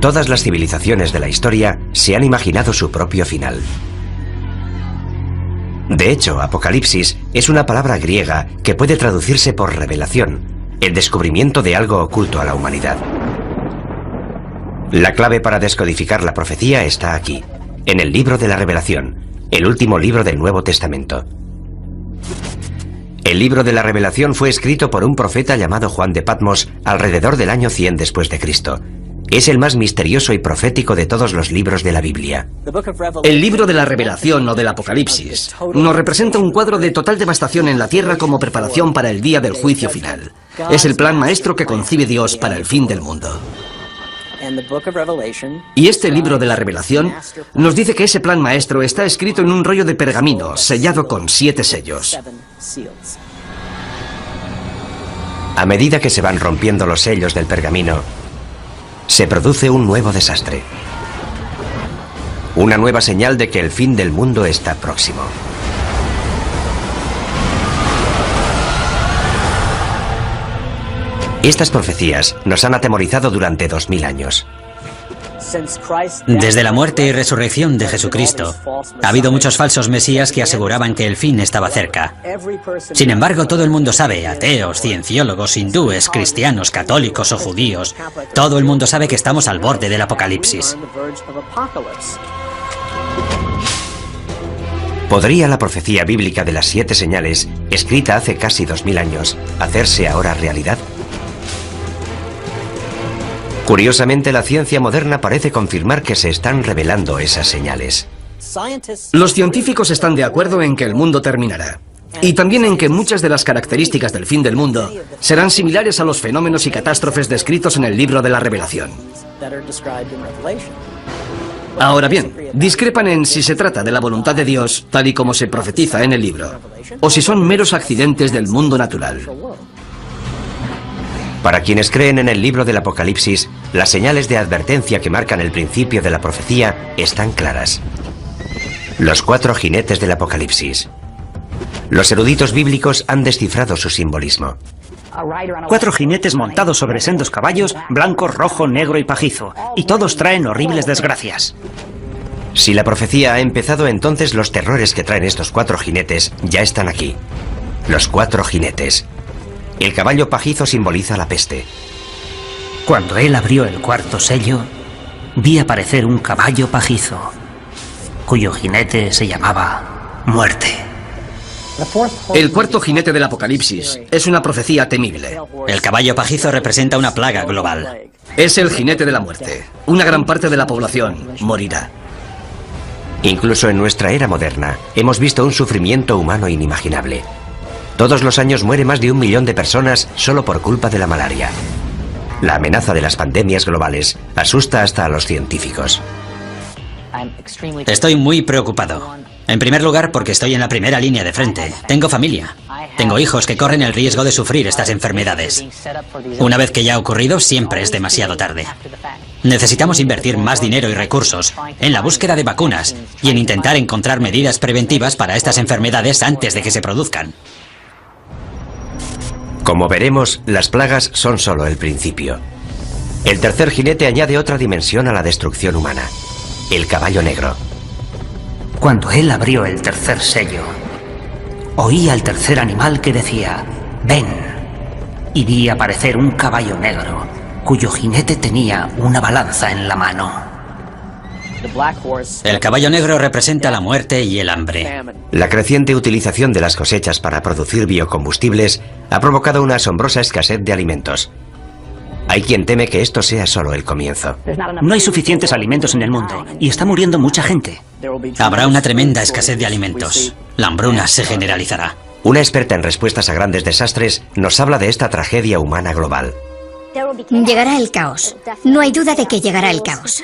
Todas las civilizaciones de la historia se han imaginado su propio final. De hecho, Apocalipsis es una palabra griega que puede traducirse por revelación, el descubrimiento de algo oculto a la humanidad. La clave para descodificar la profecía está aquí, en el libro de la Revelación, el último libro del Nuevo Testamento. El libro de la Revelación fue escrito por un profeta llamado Juan de Patmos alrededor del año 100 después de Cristo. Es el más misterioso y profético de todos los libros de la Biblia. El libro de la Revelación o del Apocalipsis nos representa un cuadro de total devastación en la tierra como preparación para el día del juicio final. Es el plan maestro que concibe Dios para el fin del mundo. Y este libro de la Revelación nos dice que ese plan maestro está escrito en un rollo de pergamino sellado con 7 sellos. A medida que se van rompiendo los sellos del pergamino, se produce un nuevo desastre. Una nueva señal de que el fin del mundo está próximo. Estas profecías nos han atemorizado durante 2000 años. Desde la muerte y resurrección de Jesucristo, ha habido muchos falsos mesías que aseguraban que el fin estaba cerca. Sin embargo, todo el mundo sabe, ateos, cienciólogos, hindúes, cristianos, católicos o judíos, todo el mundo sabe que estamos al borde del apocalipsis. ¿Podría la profecía bíblica de las 7 señales, escrita hace casi 2000 años, hacerse ahora realidad? Curiosamente, la ciencia moderna parece confirmar que se están revelando esas señales. Los científicos están de acuerdo en que el mundo terminará. Y también en que muchas de las características del fin del mundo serán similares a los fenómenos y catástrofes descritos en el libro de la Revelación. Ahora bien, discrepan en si se trata de la voluntad de Dios, tal y como se profetiza en el libro, o si son meros accidentes del mundo natural. Para quienes creen en el libro del Apocalipsis, las señales de advertencia que marcan el principio de la profecía están claras. Los 4 jinetes del Apocalipsis. Los eruditos bíblicos han descifrado su simbolismo. 4 jinetes montados sobre sendos caballos, blanco, rojo, negro y pajizo, y todos traen horribles desgracias. Si la profecía ha empezado, entonces los terrores que traen estos 4 jinetes ya están aquí. Los 4 jinetes. El caballo pajizo simboliza la peste. Cuando él abrió el 4º sello, vi aparecer un caballo pajizo, cuyo jinete se llamaba Muerte. El 4º jinete del Apocalipsis es una profecía temible. El caballo pajizo representa una plaga global. Es el jinete de la muerte. Una gran parte de la población morirá. Incluso en nuestra era moderna, hemos visto un sufrimiento humano inimaginable. Todos los años muere más de 1 millón de personas solo por culpa de la malaria. La amenaza de las pandemias globales asusta hasta a los científicos. Estoy muy preocupado. En primer lugar, porque estoy en la primera línea de frente. Tengo familia. Tengo hijos que corren el riesgo de sufrir estas enfermedades. Una vez que ya ha ocurrido, siempre es demasiado tarde. Necesitamos invertir más dinero y recursos en la búsqueda de vacunas y en intentar encontrar medidas preventivas para estas enfermedades antes de que se produzcan. Como veremos, las plagas son solo el principio. El 3er jinete añade otra dimensión a la destrucción humana. El caballo negro. Cuando él abrió el 3er sello, oí al 3er animal que decía, «Ven», y vi aparecer un caballo negro, cuyo jinete tenía una balanza en la mano. El caballo negro representa la muerte y el hambre. La creciente utilización de las cosechas para producir biocombustibles ha provocado una asombrosa escasez de alimentos. Hay quien teme que esto sea solo el comienzo. No hay suficientes alimentos en el mundo y está muriendo mucha gente. Habrá una tremenda escasez de alimentos. La hambruna se generalizará. Una experta en respuestas a grandes desastres nos habla de esta tragedia humana global. Llegará el caos. No hay duda de que llegará el caos.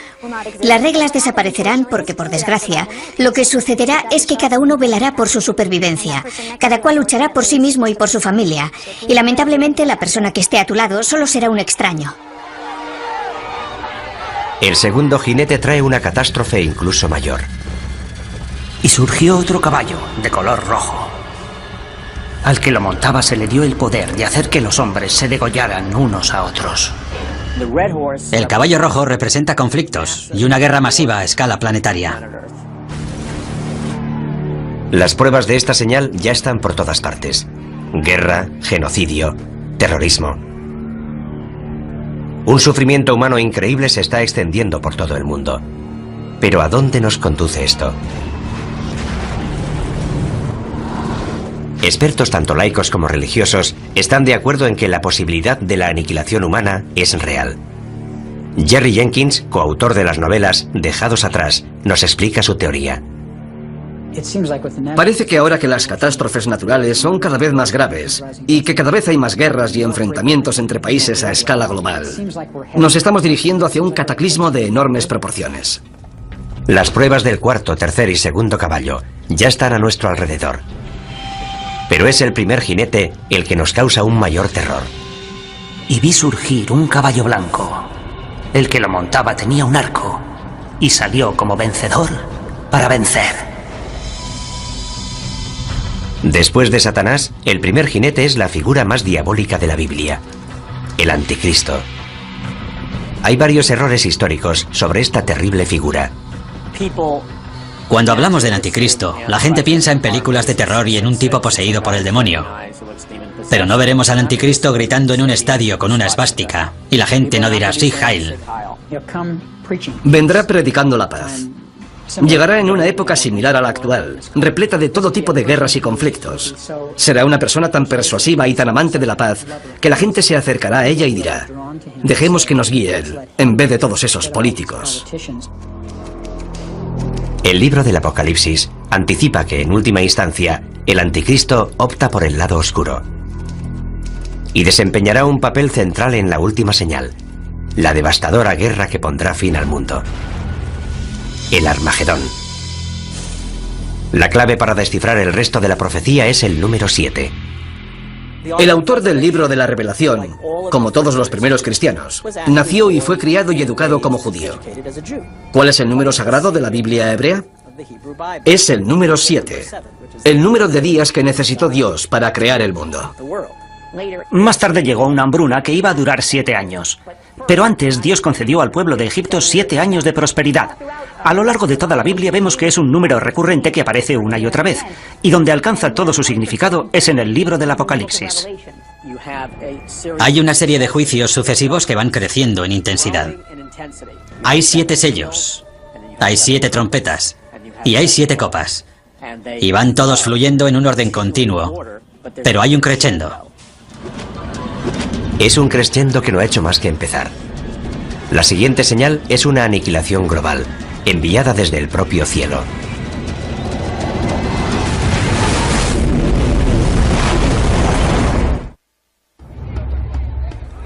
Las reglas desaparecerán porque, por desgracia, lo que sucederá es que cada uno velará por su supervivencia. Cada cual luchará por sí mismo y por su familia. Y lamentablemente la persona que esté a tu lado solo será un extraño. El 2º jinete trae una catástrofe incluso mayor. Y surgió otro caballo, de color rojo. Al que lo montaba se le dio el poder de hacer que los hombres se degollaran unos a otros. El caballo rojo representa conflictos y una guerra masiva a escala planetaria. Las pruebas de esta señal ya están por todas partes. Guerra, genocidio, terrorismo. Un sufrimiento humano increíble se está extendiendo por todo el mundo. Pero ¿a dónde nos conduce esto? Expertos tanto laicos como religiosos están de acuerdo en que la posibilidad de la aniquilación humana es real. Jerry Jenkins, coautor de las novelas Dejados atrás, nos explica su teoría. Parece que ahora que las catástrofes naturales son cada vez más graves y que cada vez hay más guerras y enfrentamientos entre países a escala global, nos estamos dirigiendo hacia un cataclismo de enormes proporciones. Las pruebas del cuarto, tercer y segundo caballo ya están a nuestro alrededor. Pero es el primer jinete el que nos causa un mayor terror. Y vi surgir un caballo blanco. El que lo montaba tenía un arco y salió como vencedor para vencer. Después de Satanás, el primer jinete es la figura más diabólica de la Biblia, el Anticristo. Hay varios errores históricos sobre esta terrible figura. Cuando hablamos del Anticristo, la gente piensa en películas de terror y en un tipo poseído por el demonio. Pero no veremos al Anticristo gritando en un estadio con una esvástica, y la gente no dirá sí, Heil. Vendrá predicando la paz. Llegará en una época similar a la actual, repleta de todo tipo de guerras y conflictos. Será una persona tan persuasiva y tan amante de la paz que la gente se acercará a ella y dirá: dejemos que nos guíe él, en vez de todos esos políticos. El libro del Apocalipsis anticipa que, en última instancia, el Anticristo opta por el lado oscuro y desempeñará un papel central en la última señal, la devastadora guerra que pondrá fin al mundo. El Armagedón. La clave para descifrar el resto de la profecía es el número 7. El autor del libro de la Revelación, como todos los primeros cristianos, nació y fue criado y educado como judío. ¿Cuál es el número sagrado de la Biblia hebrea? Es el número 7, el número de días que necesitó Dios para crear el mundo. Más tarde llegó una hambruna que iba a durar 7 años. Pero antes Dios concedió al pueblo de Egipto 7 años de prosperidad. A lo largo de toda la Biblia vemos que es un número recurrente que aparece una y otra vez, y donde alcanza todo su significado es en el libro del Apocalipsis. Hay una serie de juicios sucesivos que van creciendo en intensidad. Hay 7 sellos, hay 7 trompetas y hay 7 copas. Y van todos fluyendo en un orden continuo, pero hay un crescendo. Es un crescendo que no ha hecho más que empezar. La siguiente señal es una aniquilación global, enviada desde el propio cielo.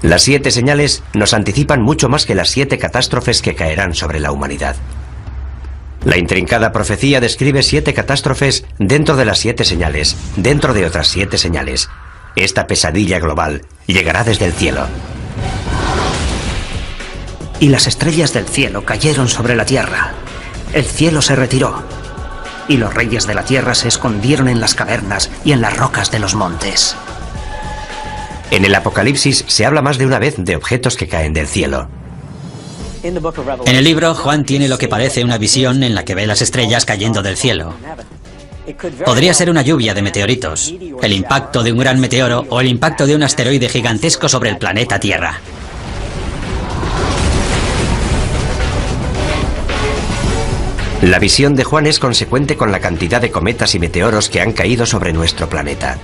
Las 7 señales nos anticipan mucho más que las 7 catástrofes que caerán sobre la humanidad. La intrincada profecía describe 7 catástrofes dentro de las 7 señales, dentro de otras 7 señales. Esta pesadilla global llegará desde el cielo. Y las estrellas del cielo cayeron sobre la tierra. El cielo se retiró. Y los reyes de la tierra se escondieron en las cavernas y en las rocas de los montes. En el Apocalipsis se habla más de una vez de objetos que caen del cielo. En el libro, Juan tiene lo que parece una visión en la que ve las estrellas cayendo del cielo. Podría ser una lluvia de meteoritos, el impacto de un gran meteoro o el impacto de un asteroide gigantesco sobre el planeta Tierra. La visión de Juan es consecuente con la cantidad de cometas y meteoros que han caído sobre nuestro planeta.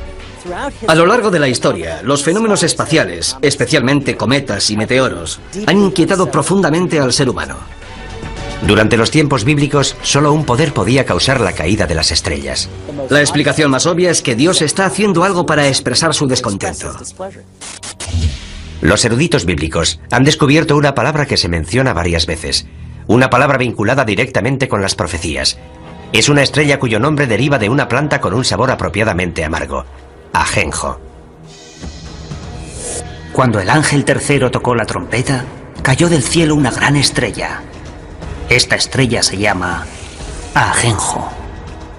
A lo largo de la historia, los fenómenos espaciales, especialmente cometas y meteoros, han inquietado profundamente al ser humano. Durante los tiempos bíblicos, solo un poder podía causar la caída de las estrellas. La explicación más obvia es que Dios está haciendo algo para expresar su descontento. Los eruditos bíblicos han descubierto una palabra que se menciona varias veces, una palabra vinculada directamente con las profecías. Es una estrella cuyo nombre deriva de una planta con un sabor apropiadamente amargo, ajenjo. Cuando el ángel tercero tocó la trompeta, cayó del cielo una gran estrella. Esta estrella se llama Ajenjo.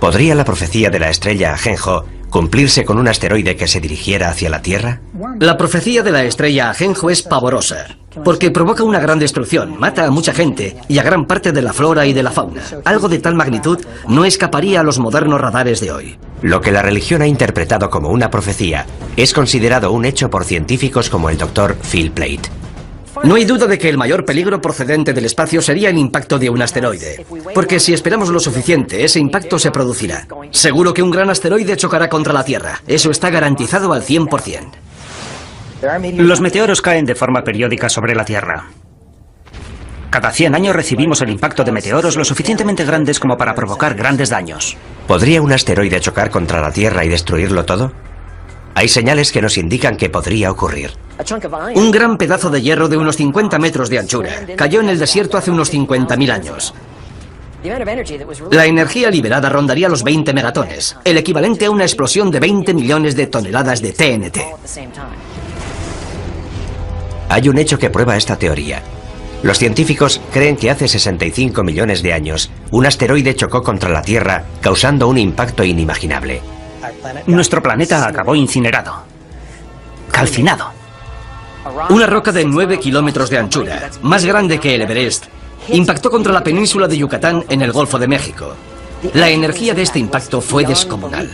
¿Podría la profecía de la estrella ajenjo ¿Cumplirse con un asteroide que se dirigiera hacia la Tierra? La profecía de la estrella Ajenjo es pavorosa, porque provoca una gran destrucción, mata a mucha gente y a gran parte de la flora y de la fauna. Algo de tal magnitud no escaparía a los modernos radares de hoy. Lo que la religión ha interpretado como una profecía es considerado un hecho por científicos como el Dr. Phil Plait. No hay duda de que el mayor peligro procedente del espacio sería el impacto de un asteroide, porque si esperamos lo suficiente, ese impacto se producirá. Seguro que un gran asteroide chocará contra la Tierra, eso está garantizado al 100%. Los meteoros caen de forma periódica sobre la Tierra. Cada 100 años recibimos el impacto de meteoros lo suficientemente grandes como para provocar grandes daños. ¿Podría un asteroide chocar contra la Tierra y destruirlo todo? Hay señales que nos indican que podría ocurrir. Un gran pedazo de hierro de unos 50 metros de anchura cayó en el desierto hace unos 50.000 años. La energía liberada rondaría los 20 megatones, el equivalente a una explosión de 20 millones de toneladas de TNT. Hay un hecho que prueba esta teoría. Los científicos creen que hace 65 millones de años, un asteroide chocó contra la Tierra, causando un impacto inimaginable. Nuestro planeta acabó incinerado, calcinado. Una roca de 9 kilómetros de anchura, más grande que el Everest, impactó contra la península de Yucatán en el Golfo de México. La energía de este impacto fue descomunal.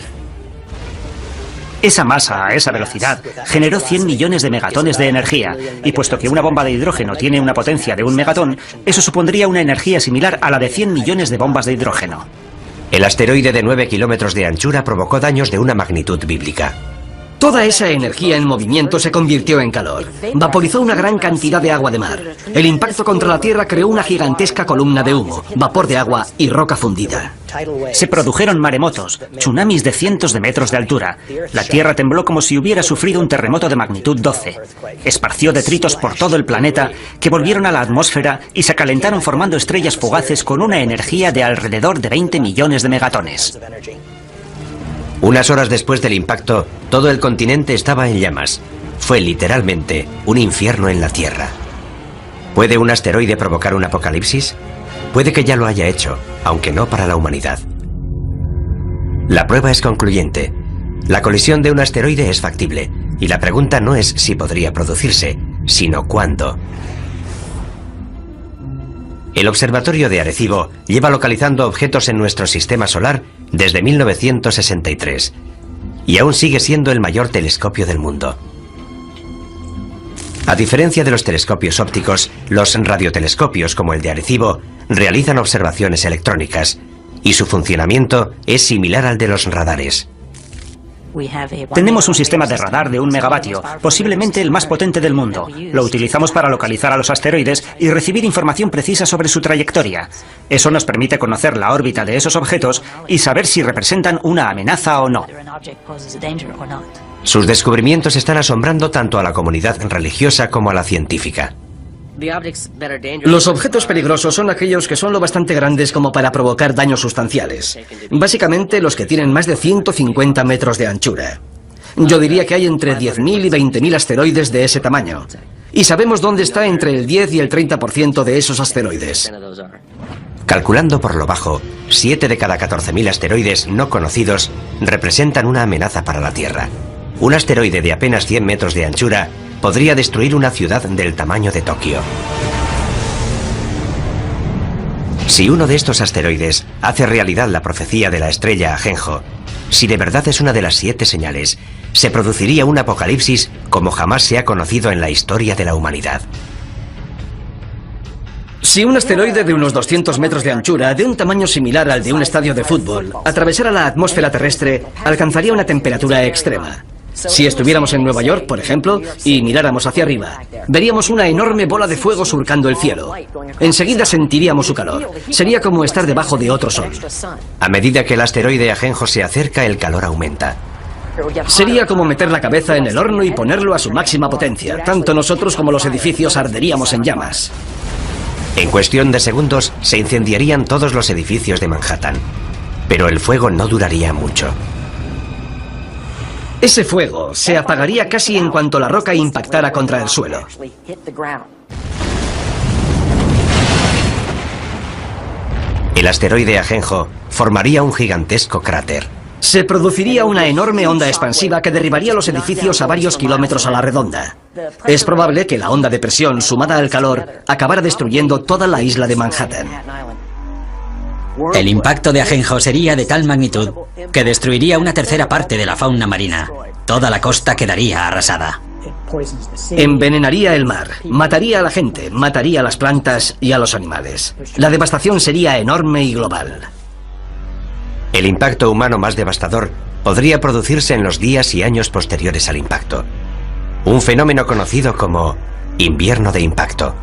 Esa masa, a esa velocidad, generó 100 millones de megatones de energía, y puesto que una bomba de hidrógeno tiene una potencia de 1 megatón, eso supondría una energía similar a la de 100 millones de bombas de hidrógeno. El asteroide de 9 kilómetros de anchura provocó daños de una magnitud bíblica. Toda esa energía en movimiento se convirtió en calor. Vaporizó una gran cantidad de agua de mar. El impacto contra la Tierra creó una gigantesca columna de humo, vapor de agua y roca fundida. Se produjeron maremotos, tsunamis de cientos de metros de altura. La Tierra tembló como si hubiera sufrido un terremoto de magnitud 12. Esparció detritos por todo el planeta que volvieron a la atmósfera y se calentaron formando estrellas fugaces con una energía de alrededor de 20 millones de megatones. Unas horas después del impacto, todo el continente estaba en llamas. Fue literalmente un infierno en la Tierra. ¿Puede un asteroide provocar un apocalipsis? Puede que ya lo haya hecho, aunque no para la humanidad. La prueba es concluyente. La colisión de un asteroide es factible, y la pregunta no es si podría producirse, sino cuándo. El Observatorio de Arecibo lleva localizando objetos en nuestro sistema solar desde 1963 y aún sigue siendo el mayor telescopio del mundo. A diferencia de los telescopios ópticos, los radiotelescopios como el de Arecibo realizan observaciones electrónicas y su funcionamiento es similar al de los radares. Tenemos un sistema de radar de 1 megavatio, posiblemente el más potente del mundo. Lo utilizamos para localizar a los asteroides y recibir información precisa sobre su trayectoria. Eso nos permite conocer la órbita de esos objetos y saber si representan una amenaza o no. Sus descubrimientos están asombrando tanto a la comunidad religiosa como a la científica. Los objetos peligrosos son aquellos que son lo bastante grandes como para provocar daños sustanciales. Básicamente los que tienen más de 150 metros de anchura. Yo diría que hay entre 10.000 y 20.000 asteroides de ese tamaño. Y sabemos dónde está entre el 10 y el 30% de esos asteroides. Calculando por lo bajo, 7 de cada 14.000 asteroides no conocidos representan una amenaza para la Tierra. Un asteroide de apenas 100 metros de anchura podría destruir una ciudad del tamaño de Tokio. Si uno de estos asteroides hace realidad la profecía de la estrella Ajenjo, si de verdad es una de las 7 señales, se produciría un apocalipsis como jamás se ha conocido en la historia de la humanidad. Si un asteroide de unos 200 metros de anchura, de un tamaño similar al de un estadio de fútbol, atravesara la atmósfera terrestre, alcanzaría una temperatura extrema. Si estuviéramos en Nueva York, por ejemplo, y miráramos hacia arriba, veríamos una enorme bola de fuego surcando el cielo. Enseguida sentiríamos su calor. Sería como estar debajo de otro sol. A medida que el asteroide Ajenjo se acerca, el calor aumenta. Sería como meter la cabeza en el horno y ponerlo a su máxima potencia. Tanto nosotros como los edificios arderíamos en llamas. En cuestión de segundos, se incendiarían todos los edificios de Manhattan. Pero el fuego no duraría mucho. Ese fuego se apagaría casi en cuanto la roca impactara contra el suelo. El asteroide Ajenjo formaría un gigantesco cráter. Se produciría una enorme onda expansiva que derribaría los edificios a varios kilómetros a la redonda. Es probable que la onda de presión, sumada al calor, acabara destruyendo toda la isla de Manhattan. El impacto de Ajenjo sería de tal magnitud que destruiría una tercera parte de la fauna marina. Toda la costa quedaría arrasada. Envenenaría el mar, mataría a la gente, mataría a las plantas y a los animales. La devastación sería enorme y global. El impacto humano más devastador podría producirse en los días y años posteriores al impacto. Un fenómeno conocido como invierno de impacto.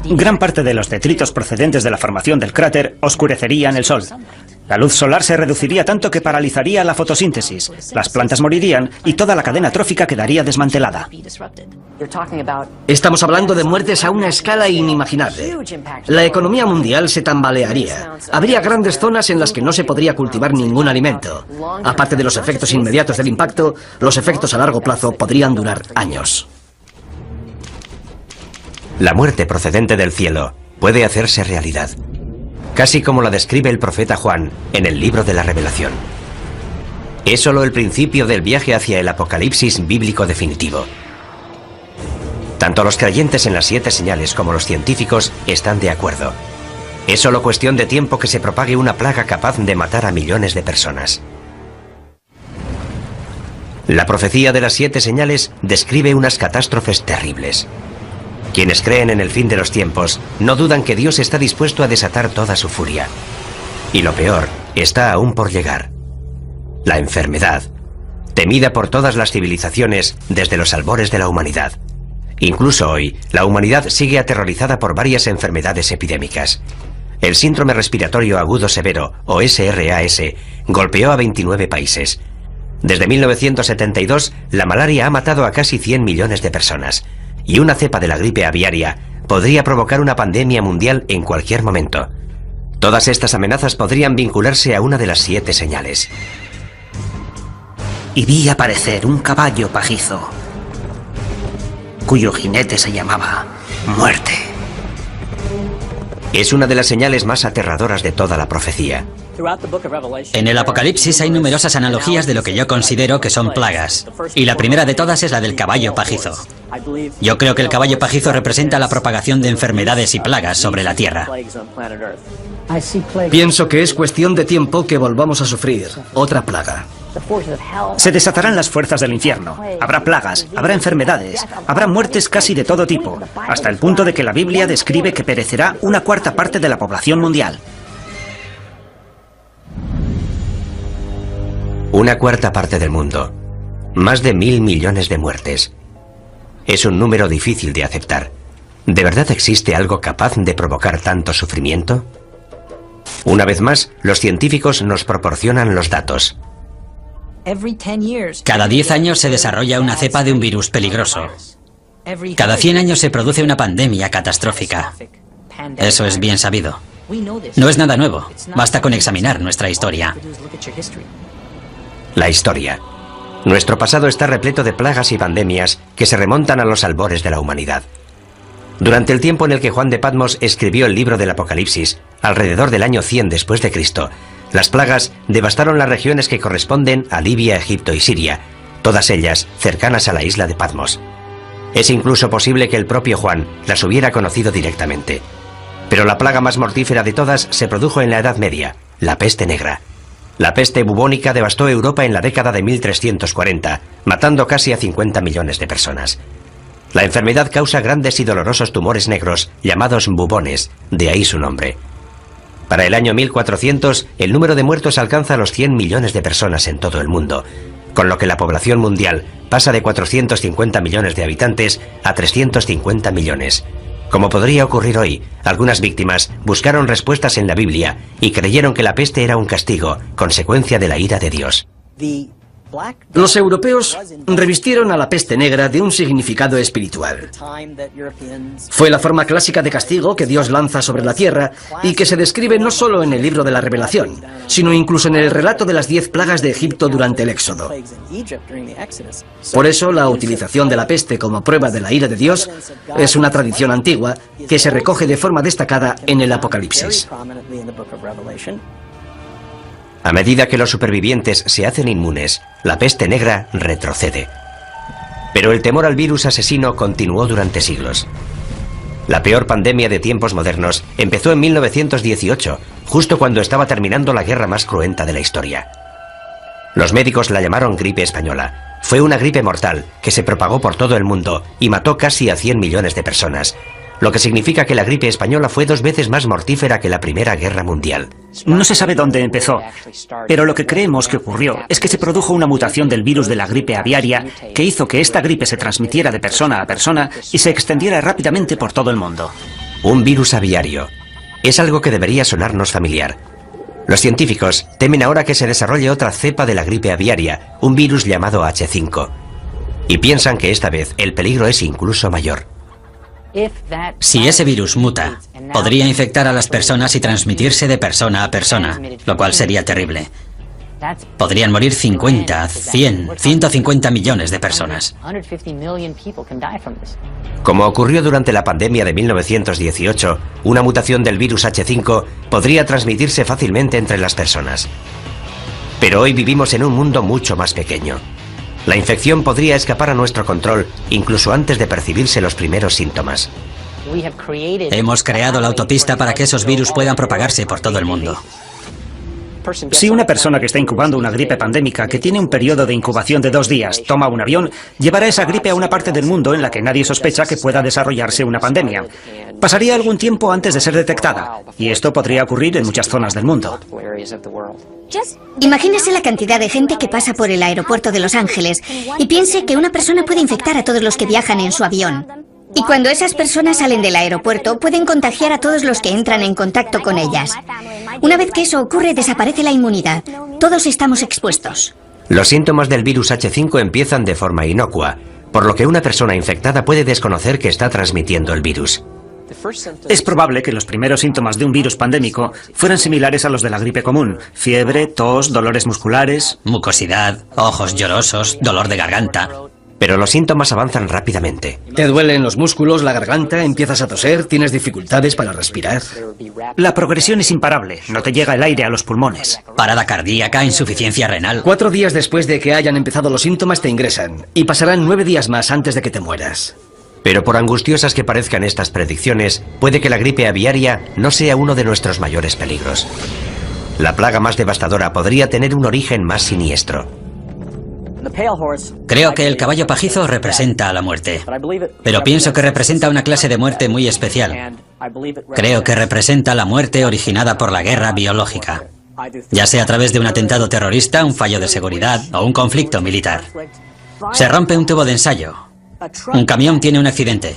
Gran parte de los detritos procedentes de la formación del cráter oscurecerían el sol. La luz solar se reduciría tanto que paralizaría la fotosíntesis, las plantas morirían y toda la cadena trófica quedaría desmantelada. Estamos hablando de muertes a una escala inimaginable. La economía mundial se tambalearía. Habría grandes zonas en las que no se podría cultivar ningún alimento. Aparte de los efectos inmediatos del impacto, los efectos a largo plazo podrían durar años. La muerte procedente del cielo puede hacerse realidad, casi como la describe el profeta Juan en el libro de la Revelación. Es solo el principio del viaje hacia el apocalipsis bíblico definitivo. Tanto los creyentes en las 7 señales como los científicos están de acuerdo. Es solo cuestión de tiempo que se propague una plaga capaz de matar a millones de personas. La profecía de las 7 señales describe unas catástrofes terribles. Quienes creen en el fin de los tiempos no dudan que Dios está dispuesto a desatar toda su furia. Y lo peor está aún por llegar. La enfermedad, temida por todas las civilizaciones desde los albores de la humanidad. Incluso hoy, la humanidad sigue aterrorizada por varias enfermedades epidémicas. El síndrome respiratorio agudo severo, o SRAS, golpeó a 29 países. Desde 1972, la malaria ha matado a casi 100 millones de personas. Y una cepa de la gripe aviaria podría provocar una pandemia mundial en cualquier momento. Todas estas amenazas podrían vincularse a una de las 7 señales. Y vi aparecer un caballo pajizo, cuyo jinete se llamaba Muerte. Es una de las señales más aterradoras de toda la profecía. En el Apocalipsis hay numerosas analogías de lo que yo considero que son plagas. Y la primera de todas es la del caballo pajizo. Yo creo que el caballo pajizo representa la propagación de enfermedades y plagas sobre la Tierra. Pienso que es cuestión de tiempo que volvamos a sufrir otra plaga. Se desatarán las fuerzas del infierno. Habrá plagas, habrá enfermedades, habrá muertes casi de todo tipo, hasta el punto de que la Biblia describe que perecerá una cuarta parte de la población mundial. Una cuarta parte del mundo. Más de 1.000 millones de muertes. Es un número difícil de aceptar. ¿De verdad existe algo capaz de provocar tanto sufrimiento? Una vez más, los científicos nos proporcionan los datos. Cada 10 años se desarrolla una cepa de un virus peligroso. Cada 100 años se produce una pandemia catastrófica. Eso es bien sabido. No es nada nuevo. Basta con examinar nuestra historia. La historia. Nuestro pasado está repleto de plagas y pandemias que se remontan a los albores de la humanidad. Durante el tiempo en el que Juan de Patmos escribió el libro del Apocalipsis, alrededor del año 100 después de Cristo, las plagas devastaron las regiones que corresponden a Libia, Egipto y Siria, todas ellas cercanas a la isla de Patmos. Es incluso posible que el propio Juan las hubiera conocido directamente. Pero la plaga más mortífera de todas se produjo en la Edad Media, la peste negra. La peste bubónica devastó Europa en la década de 1340, matando casi a 50 millones de personas. La enfermedad causa grandes y dolorosos tumores negros, llamados bubones, de ahí su nombre. Para el año 1400, el número de muertos alcanza los 100 millones de personas en todo el mundo, con lo que la población mundial pasa de 450 millones de habitantes a 350 millones. Como podría ocurrir hoy, algunas víctimas buscaron respuestas en la Biblia y creyeron que la peste era un castigo, consecuencia de la ira de Dios. Los europeos revistieron a la peste negra de un significado espiritual. Fue la forma clásica de castigo que Dios lanza sobre la tierra y que se describe no solo en el libro de la Revelación, sino incluso en el relato de las 10 plagas de Egipto durante el Éxodo. Por eso, la utilización de la peste como prueba de la ira de Dios es una tradición antigua que se recoge de forma destacada en el Apocalipsis. A medida que los supervivientes se hacen inmunes, la peste negra retrocede. Pero el temor al virus asesino continuó durante siglos. La peor pandemia de tiempos modernos empezó en 1918, justo cuando estaba terminando la guerra más cruenta de la historia. Los médicos la llamaron gripe española. Fue una gripe mortal que se propagó por todo el mundo y mató casi a 100 millones de personas, lo que significa que la gripe española fue 2 veces más mortífera que la Primera Guerra Mundial. No se sabe dónde empezó, pero lo que creemos que ocurrió es que se produjo una mutación del virus de la gripe aviaria que hizo que esta gripe se transmitiera de persona a persona y se extendiera rápidamente por todo el mundo. Un virus aviario. Es algo que debería sonarnos familiar. Los científicos temen ahora que se desarrolle otra cepa de la gripe aviaria, un virus llamado H5. Y piensan que esta vez el peligro es incluso mayor. Si ese virus muta, podría infectar a las personas y transmitirse de persona a persona, lo cual sería terrible. Podrían morir 50, 100, 150 millones de personas. Como ocurrió durante la pandemia de 1918, una mutación del virus H5 podría transmitirse fácilmente entre las personas. Pero hoy vivimos en un mundo mucho más pequeño. La infección podría escapar a nuestro control incluso antes de percibirse los primeros síntomas. Hemos creado la autopista para que esos virus puedan propagarse por todo el mundo. Si una persona que está incubando una gripe pandémica que tiene un periodo de incubación de 2 días toma un avión, llevará esa gripe a una parte del mundo en la que nadie sospecha que pueda desarrollarse una pandemia. Pasaría algún tiempo antes de ser detectada, y esto podría ocurrir en muchas zonas del mundo. Imagínese la cantidad de gente que pasa por el aeropuerto de Los Ángeles y piense que una persona puede infectar a todos los que viajan en su avión. Y cuando esas personas salen del aeropuerto, pueden contagiar a todos los que entran en contacto con ellas. Una vez que eso ocurre, desaparece la inmunidad. Todos estamos expuestos. Los síntomas del virus H5 empiezan de forma inocua, por lo que una persona infectada puede desconocer que está transmitiendo el virus. Es probable que los primeros síntomas de un virus pandémico fueran similares a los de la gripe común: fiebre, tos, dolores musculares, mucosidad, ojos llorosos, dolor de garganta. Pero los síntomas avanzan rápidamente. Te duelen los músculos, la garganta, empiezas a toser, tienes dificultades para respirar. La progresión es imparable, no te llega el aire a los pulmones. Parada cardíaca, insuficiencia renal. 4 días después de que hayan empezado los síntomas te ingresan, y pasarán 9 días más antes de que te mueras. Pero por angustiosas que parezcan estas predicciones, puede que la gripe aviaria no sea uno de nuestros mayores peligros. La plaga más devastadora podría tener un origen más siniestro. Creo que el caballo pajizo representa a la muerte, pero pienso que representa una clase de muerte muy especial. Creo que representa la muerte originada por la guerra biológica, ya sea a través de un atentado terrorista, un fallo de seguridad o un conflicto militar. Se rompe un tubo de ensayo, un camión tiene un accidente,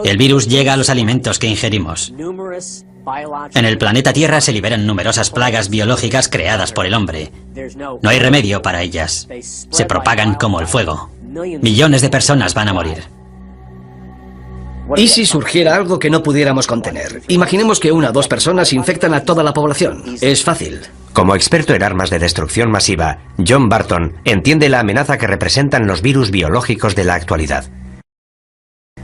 el virus llega a los alimentos que ingerimos. En el planeta Tierra se liberan numerosas plagas biológicas creadas por el hombre. No hay remedio para ellas. Se propagan como el fuego. Millones de personas van a morir. ¿Y si surgiera algo que no pudiéramos contener? Imaginemos que 1 o 2 personas infectan a toda la población. Es fácil. Como experto en armas de destrucción masiva, John Barton entiende la amenaza que representan los virus biológicos de la actualidad.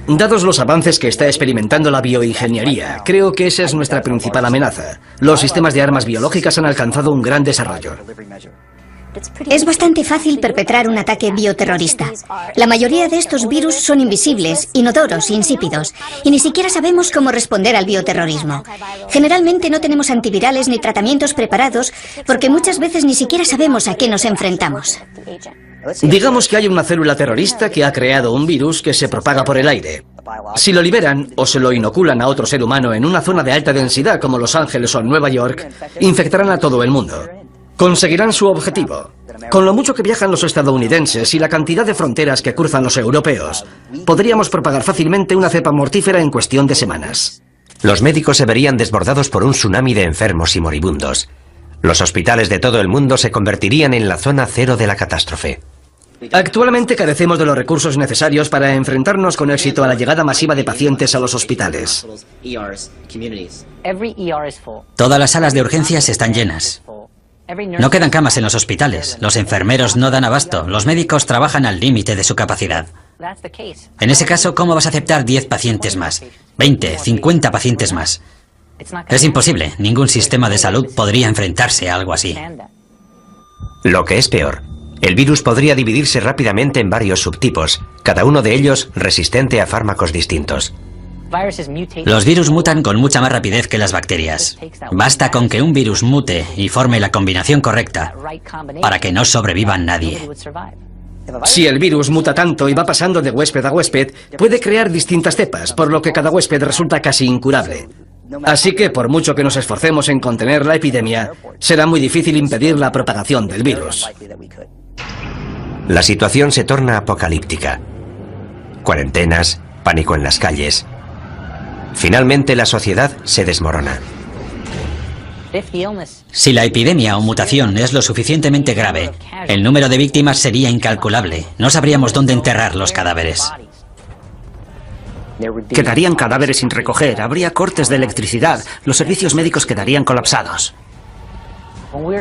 Dados los avances que está experimentando la bioingeniería, creo que esa es nuestra principal amenaza. Los sistemas de armas biológicas han alcanzado un gran desarrollo. Es bastante fácil perpetrar un ataque bioterrorista. La mayoría de estos virus son invisibles, inodoros, insípidos, y ni siquiera sabemos cómo responder al bioterrorismo. Generalmente no tenemos antivirales ni tratamientos preparados porque muchas veces ni siquiera sabemos a qué nos enfrentamos. Digamos que hay una célula terrorista que ha creado un virus que se propaga por el aire. Si lo liberan o se lo inoculan a otro ser humano en una zona de alta densidad como Los Ángeles o Nueva York, infectarán a todo el mundo. Conseguirán su objetivo. Con lo mucho que viajan los estadounidenses y la cantidad de fronteras que cruzan los europeos, podríamos propagar fácilmente una cepa mortífera en cuestión de semanas. Los médicos se verían desbordados por un tsunami de enfermos y moribundos. Los hospitales de todo el mundo se convertirían en la zona cero de la catástrofe. Actualmente carecemos de los recursos necesarios para enfrentarnos con éxito a la llegada masiva de pacientes a los hospitales. Todas las salas de urgencias están llenas. No quedan camas en los hospitales, los enfermeros no dan abasto, los médicos trabajan al límite de su capacidad. En ese caso, ¿cómo vas a aceptar 10 pacientes más? 20, 50 pacientes más. Es imposible. Ningún sistema de salud podría enfrentarse a algo así. Lo que es peor, el virus podría dividirse rápidamente en varios subtipos, cada uno de ellos resistente a fármacos distintos. Los virus mutan con mucha más rapidez que las bacterias. Basta con que un virus mute y forme la combinación correcta para que no sobreviva nadie. Si el virus muta tanto y va pasando de huésped a huésped, puede crear distintas cepas, por lo que cada huésped resulta casi incurable. Así que, por mucho que nos esforcemos en contener la epidemia, será muy difícil impedir la propagación del virus. La situación se torna apocalíptica. Cuarentenas, pánico en las calles. Finalmente la sociedad se desmorona. Si la epidemia o mutación es lo suficientemente grave, el número de víctimas sería incalculable. No sabríamos dónde enterrar los cadáveres. Quedarían cadáveres sin recoger, habría cortes de electricidad, los servicios médicos quedarían colapsados.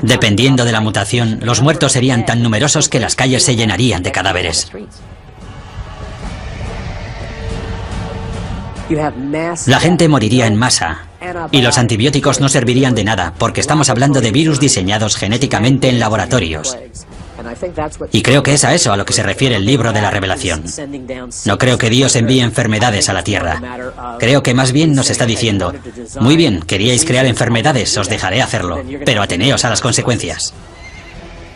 Dependiendo de la mutación, los muertos serían tan numerosos que las calles se llenarían de cadáveres. La gente moriría en masa y los antibióticos no servirían de nada porque estamos hablando de virus diseñados genéticamente en laboratorios. Y creo que es a eso a lo que se refiere el libro de la Revelación. No creo que Dios envíe enfermedades a la tierra. Creo que más bien nos está diciendo: muy bien, queríais crear enfermedades, os dejaré hacerlo, pero ateneos a las consecuencias.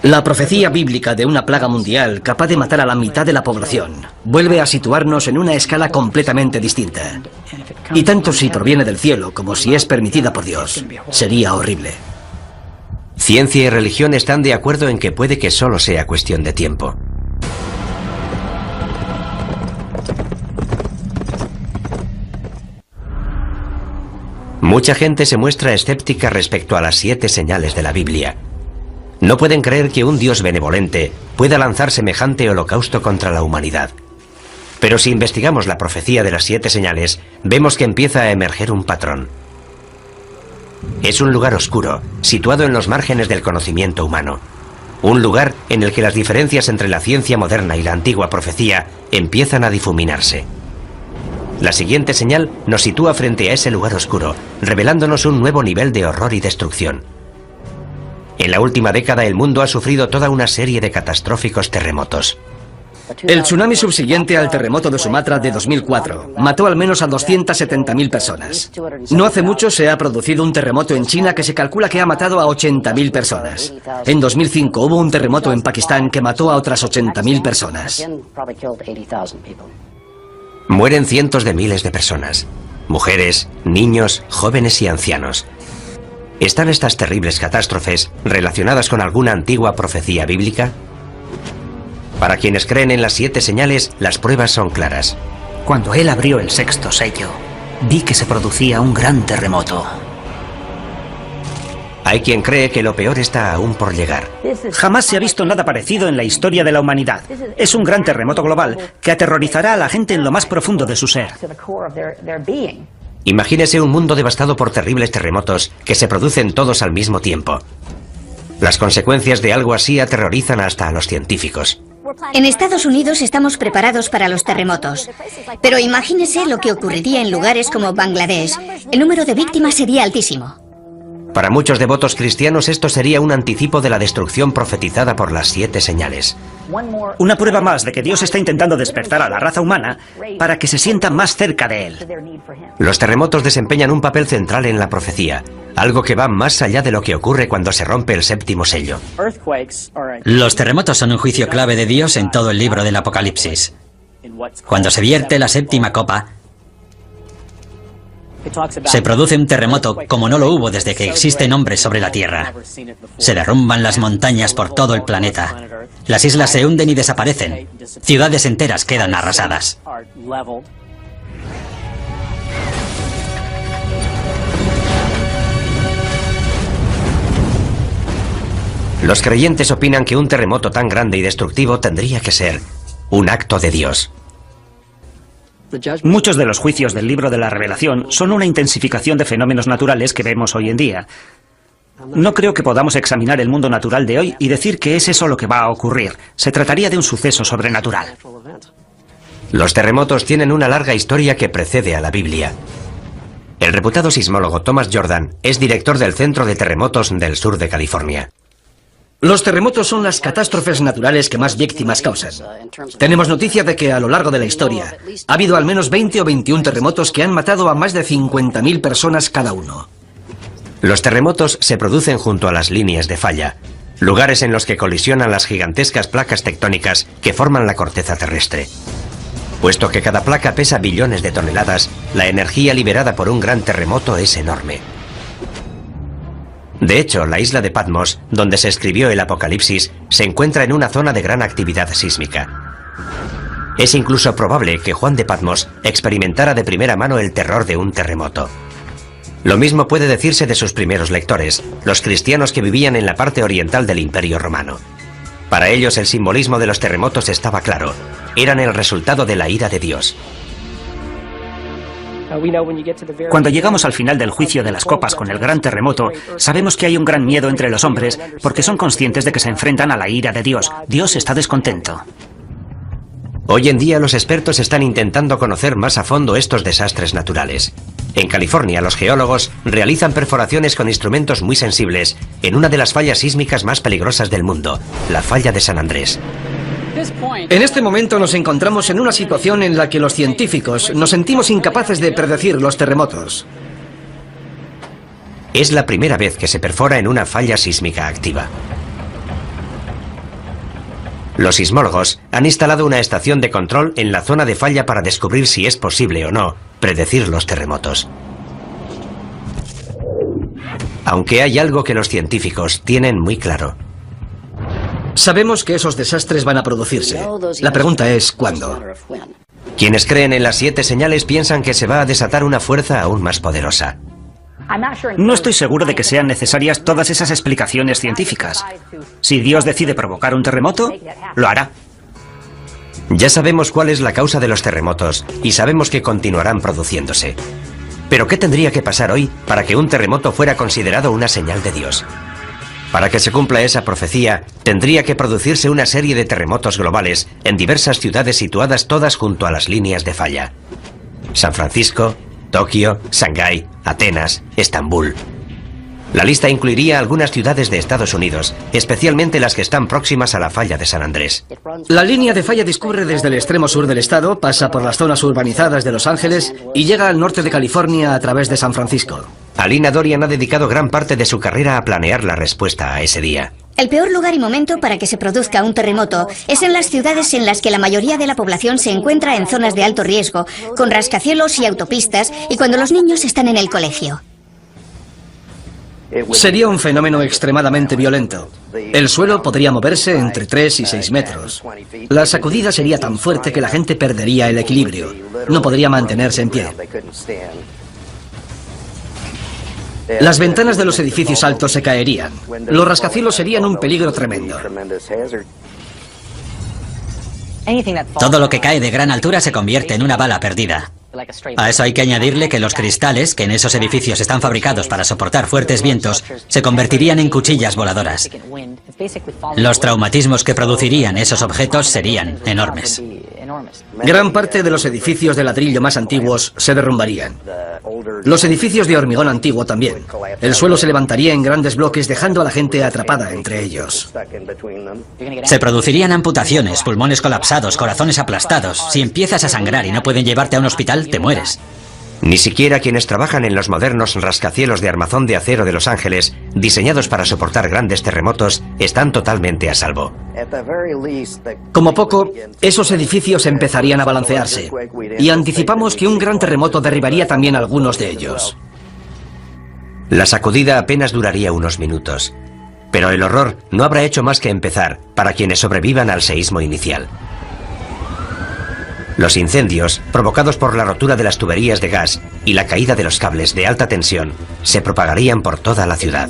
La profecía bíblica de una plaga mundial capaz de matar a la mitad de la población vuelve a situarnos en una escala completamente distinta. Y tanto si proviene del cielo como si es permitida por Dios, sería horrible. Ciencia y religión están de acuerdo en que puede que solo sea cuestión de tiempo. Mucha gente se muestra escéptica respecto a las 7 señales de la Biblia. No pueden creer que un Dios benevolente pueda lanzar semejante holocausto contra la humanidad. Pero si investigamos la profecía de las 7 señales, vemos que empieza a emerger un patrón. Es un lugar oscuro, situado en los márgenes del conocimiento humano. Un lugar en el que las diferencias entre la ciencia moderna y la antigua profecía empiezan a difuminarse. La siguiente señal nos sitúa frente a ese lugar oscuro, revelándonos un nuevo nivel de horror y destrucción. En la última década el mundo ha sufrido toda una serie de catastróficos terremotos. El tsunami subsiguiente al terremoto de Sumatra de 2004 mató al menos a 270.000 personas. No hace mucho se ha producido un terremoto en China que se calcula que ha matado a 80.000 personas. En 2005 hubo un terremoto en Pakistán que mató a otras 80.000 personas. Mueren cientos de miles de personas. Mujeres, niños, jóvenes y ancianos. ¿Están estas terribles catástrofes relacionadas con alguna antigua profecía bíblica? Para quienes creen en las 7 señales, las pruebas son claras. Cuando él abrió el 6º sello, vi que se producía un gran terremoto. Hay quien cree que lo peor está aún por llegar. Jamás se ha visto nada parecido en la historia de la humanidad. Es un gran terremoto global que aterrorizará a la gente en lo más profundo de su ser. Imagínese un mundo devastado por terribles terremotos que se producen todos al mismo tiempo. Las consecuencias de algo así aterrorizan hasta a los científicos. En Estados Unidos estamos preparados para los terremotos. Pero imagínese lo que ocurriría en lugares como Bangladesh. El número de víctimas sería altísimo. Para muchos devotos cristianos esto sería un anticipo de la destrucción profetizada por las 7 señales. Una prueba más de que Dios está intentando despertar a la raza humana para que se sienta más cerca de Él. Los terremotos desempeñan un papel central en la profecía, algo que va más allá de lo que ocurre cuando se rompe el 7º sello. Los terremotos son un juicio clave de Dios en todo el libro del Apocalipsis. Cuando se vierte la 7ª copa, se produce un terremoto como no lo hubo desde que existen hombres sobre la Tierra. Se derrumban las montañas por todo el planeta. Las islas se hunden y desaparecen. Ciudades enteras quedan arrasadas. Los creyentes opinan que un terremoto tan grande y destructivo tendría que ser un acto de Dios. Muchos de los juicios del libro de la Revelación son una intensificación de fenómenos naturales que vemos hoy en día. No creo que podamos examinar el mundo natural de hoy y decir que es eso lo que va a ocurrir. Se trataría de un suceso sobrenatural. Los terremotos tienen una larga historia que precede a la Biblia. El reputado sismólogo Thomas Jordan es director del Centro de Terremotos del sur de California. Los terremotos son las catástrofes naturales que más víctimas causan. Tenemos noticia de que a lo largo de la historia ha habido al menos 20 o 21 terremotos que han matado a más de 50.000 personas cada uno. Los terremotos se producen junto a las líneas de falla, lugares en los que colisionan las gigantescas placas tectónicas que forman la corteza terrestre. Puesto que cada placa pesa billones de toneladas, la energía liberada por un gran terremoto es enorme. De hecho, la isla de Patmos, donde se escribió el Apocalipsis, se encuentra en una zona de gran actividad sísmica. Es incluso probable que Juan de Patmos experimentara de primera mano el terror de un terremoto. Lo mismo puede decirse de sus primeros lectores, los cristianos que vivían en la parte oriental del Imperio Romano. Para ellos el simbolismo de los terremotos estaba claro, eran el resultado de la ira de Dios. Cuando llegamos al final del juicio de las copas con el gran terremoto, sabemos que hay un gran miedo entre los hombres porque son conscientes de que se enfrentan a la ira de Dios. Dios está descontento. Hoy en día los expertos están intentando conocer más a fondo estos desastres naturales. En California, los geólogos realizan perforaciones con instrumentos muy sensibles en una de las fallas sísmicas más peligrosas del mundo, la falla de San Andrés. En este momento nos encontramos en una situación en la que los científicos nos sentimos incapaces de predecir los terremotos. Es la primera vez que se perfora en una falla sísmica activa. Los sismólogos han instalado una estación de control en la zona de falla para descubrir si es posible o no predecir los terremotos. Aunque hay algo que los científicos tienen muy claro. Sabemos que esos desastres van a producirse. La pregunta es ¿cuándo? Quienes creen en las 7 señales piensan que se va a desatar una fuerza aún más poderosa. No estoy seguro de que sean necesarias todas esas explicaciones científicas. Si Dios decide provocar un terremoto, lo hará. Ya sabemos cuál es la causa de los terremotos y sabemos que continuarán produciéndose. Pero ¿qué tendría que pasar hoy para que un terremoto fuera considerado una señal de Dios? Para que se cumpla esa profecía, tendría que producirse una serie de terremotos globales en diversas ciudades situadas todas junto a las líneas de falla. San Francisco, Tokio, Shanghái, Atenas, Estambul. La lista incluiría algunas ciudades de Estados Unidos, especialmente las que están próximas a la falla de San Andrés. La línea de falla discurre desde el extremo sur del estado, pasa por las zonas urbanizadas de Los Ángeles y llega al norte de California a través de San Francisco. Alina Dorian ha dedicado gran parte de su carrera a planear la respuesta a ese día. El peor lugar y momento para que se produzca un terremoto es en las ciudades en las que la mayoría de la población se encuentra en zonas de alto riesgo, con rascacielos y autopistas, y cuando los niños están en el colegio. Sería un fenómeno extremadamente violento. El suelo podría moverse entre 3 y 6 metros. La sacudida sería tan fuerte que la gente perdería el equilibrio. No podría mantenerse en pie. Las ventanas de los edificios altos se caerían. Los rascacielos serían un peligro tremendo. Todo lo que cae de gran altura se convierte en una bala perdida. A eso hay que añadirle que los cristales, que en esos edificios están fabricados para soportar fuertes vientos, se convertirían en cuchillas voladoras. Los traumatismos que producirían esos objetos serían enormes. Gran parte de los edificios de ladrillo más antiguos se derrumbarían. Los edificios de hormigón antiguo también. El suelo se levantaría en grandes bloques dejando a la gente atrapada entre ellos. Se producirían amputaciones, pulmones colapsados, corazones aplastados. Si empiezas a sangrar y no pueden llevarte a un hospital, te mueres. Ni siquiera quienes trabajan en los modernos rascacielos de armazón de acero de Los Ángeles, diseñados para soportar grandes terremotos, están totalmente a salvo. Como poco, esos edificios empezarían a balancearse, y anticipamos que un gran terremoto derribaría también algunos de ellos. La sacudida apenas duraría unos minutos, pero el horror no habrá hecho más que empezar para quienes sobrevivan al seísmo inicial. Los incendios, provocados por la rotura de las tuberías de gas y la caída de los cables de alta tensión, se propagarían por toda la ciudad.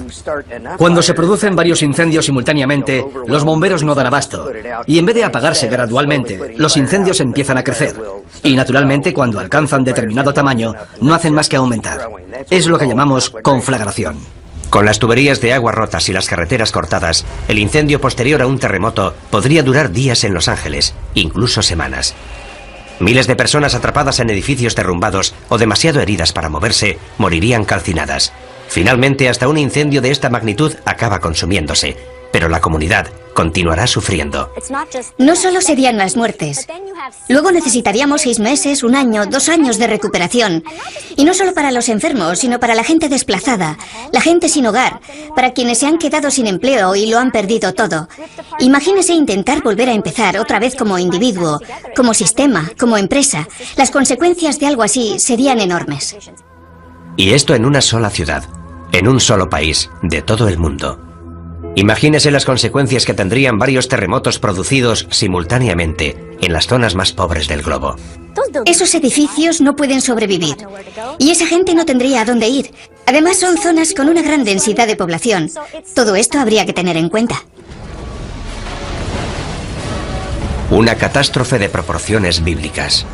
Cuando se producen varios incendios simultáneamente, los bomberos no dan abasto, y en vez de apagarse gradualmente, los incendios empiezan a crecer, y naturalmente cuando alcanzan determinado tamaño, no hacen más que aumentar. Es lo que llamamos conflagración. Con las tuberías de agua rotas y las carreteras cortadas, el incendio posterior a un terremoto podría durar días en Los Ángeles, incluso semanas. Miles de personas atrapadas en edificios derrumbados o demasiado heridas para moverse morirían calcinadas. Finalmente, hasta un incendio de esta magnitud acaba consumiéndose, pero la comunidad continuará sufriendo. No solo serían las muertes. Luego necesitaríamos 6 meses, 1 año, 2 años de recuperación. Y no solo para los enfermos, sino para la gente desplazada, la gente sin hogar, para quienes se han quedado sin empleo y lo han perdido todo. Imagínese intentar volver a empezar otra vez como individuo, como sistema, como empresa. Las consecuencias de algo así serían enormes. Y esto en una sola ciudad, en un solo país, de todo el mundo. Imagínese las consecuencias que tendrían varios terremotos producidos simultáneamente en las zonas más pobres del globo. Esos edificios no pueden sobrevivir. Y esa gente no tendría a dónde ir. Además, son zonas con una gran densidad de población. Todo esto habría que tener en cuenta. Una catástrofe de proporciones bíblicas.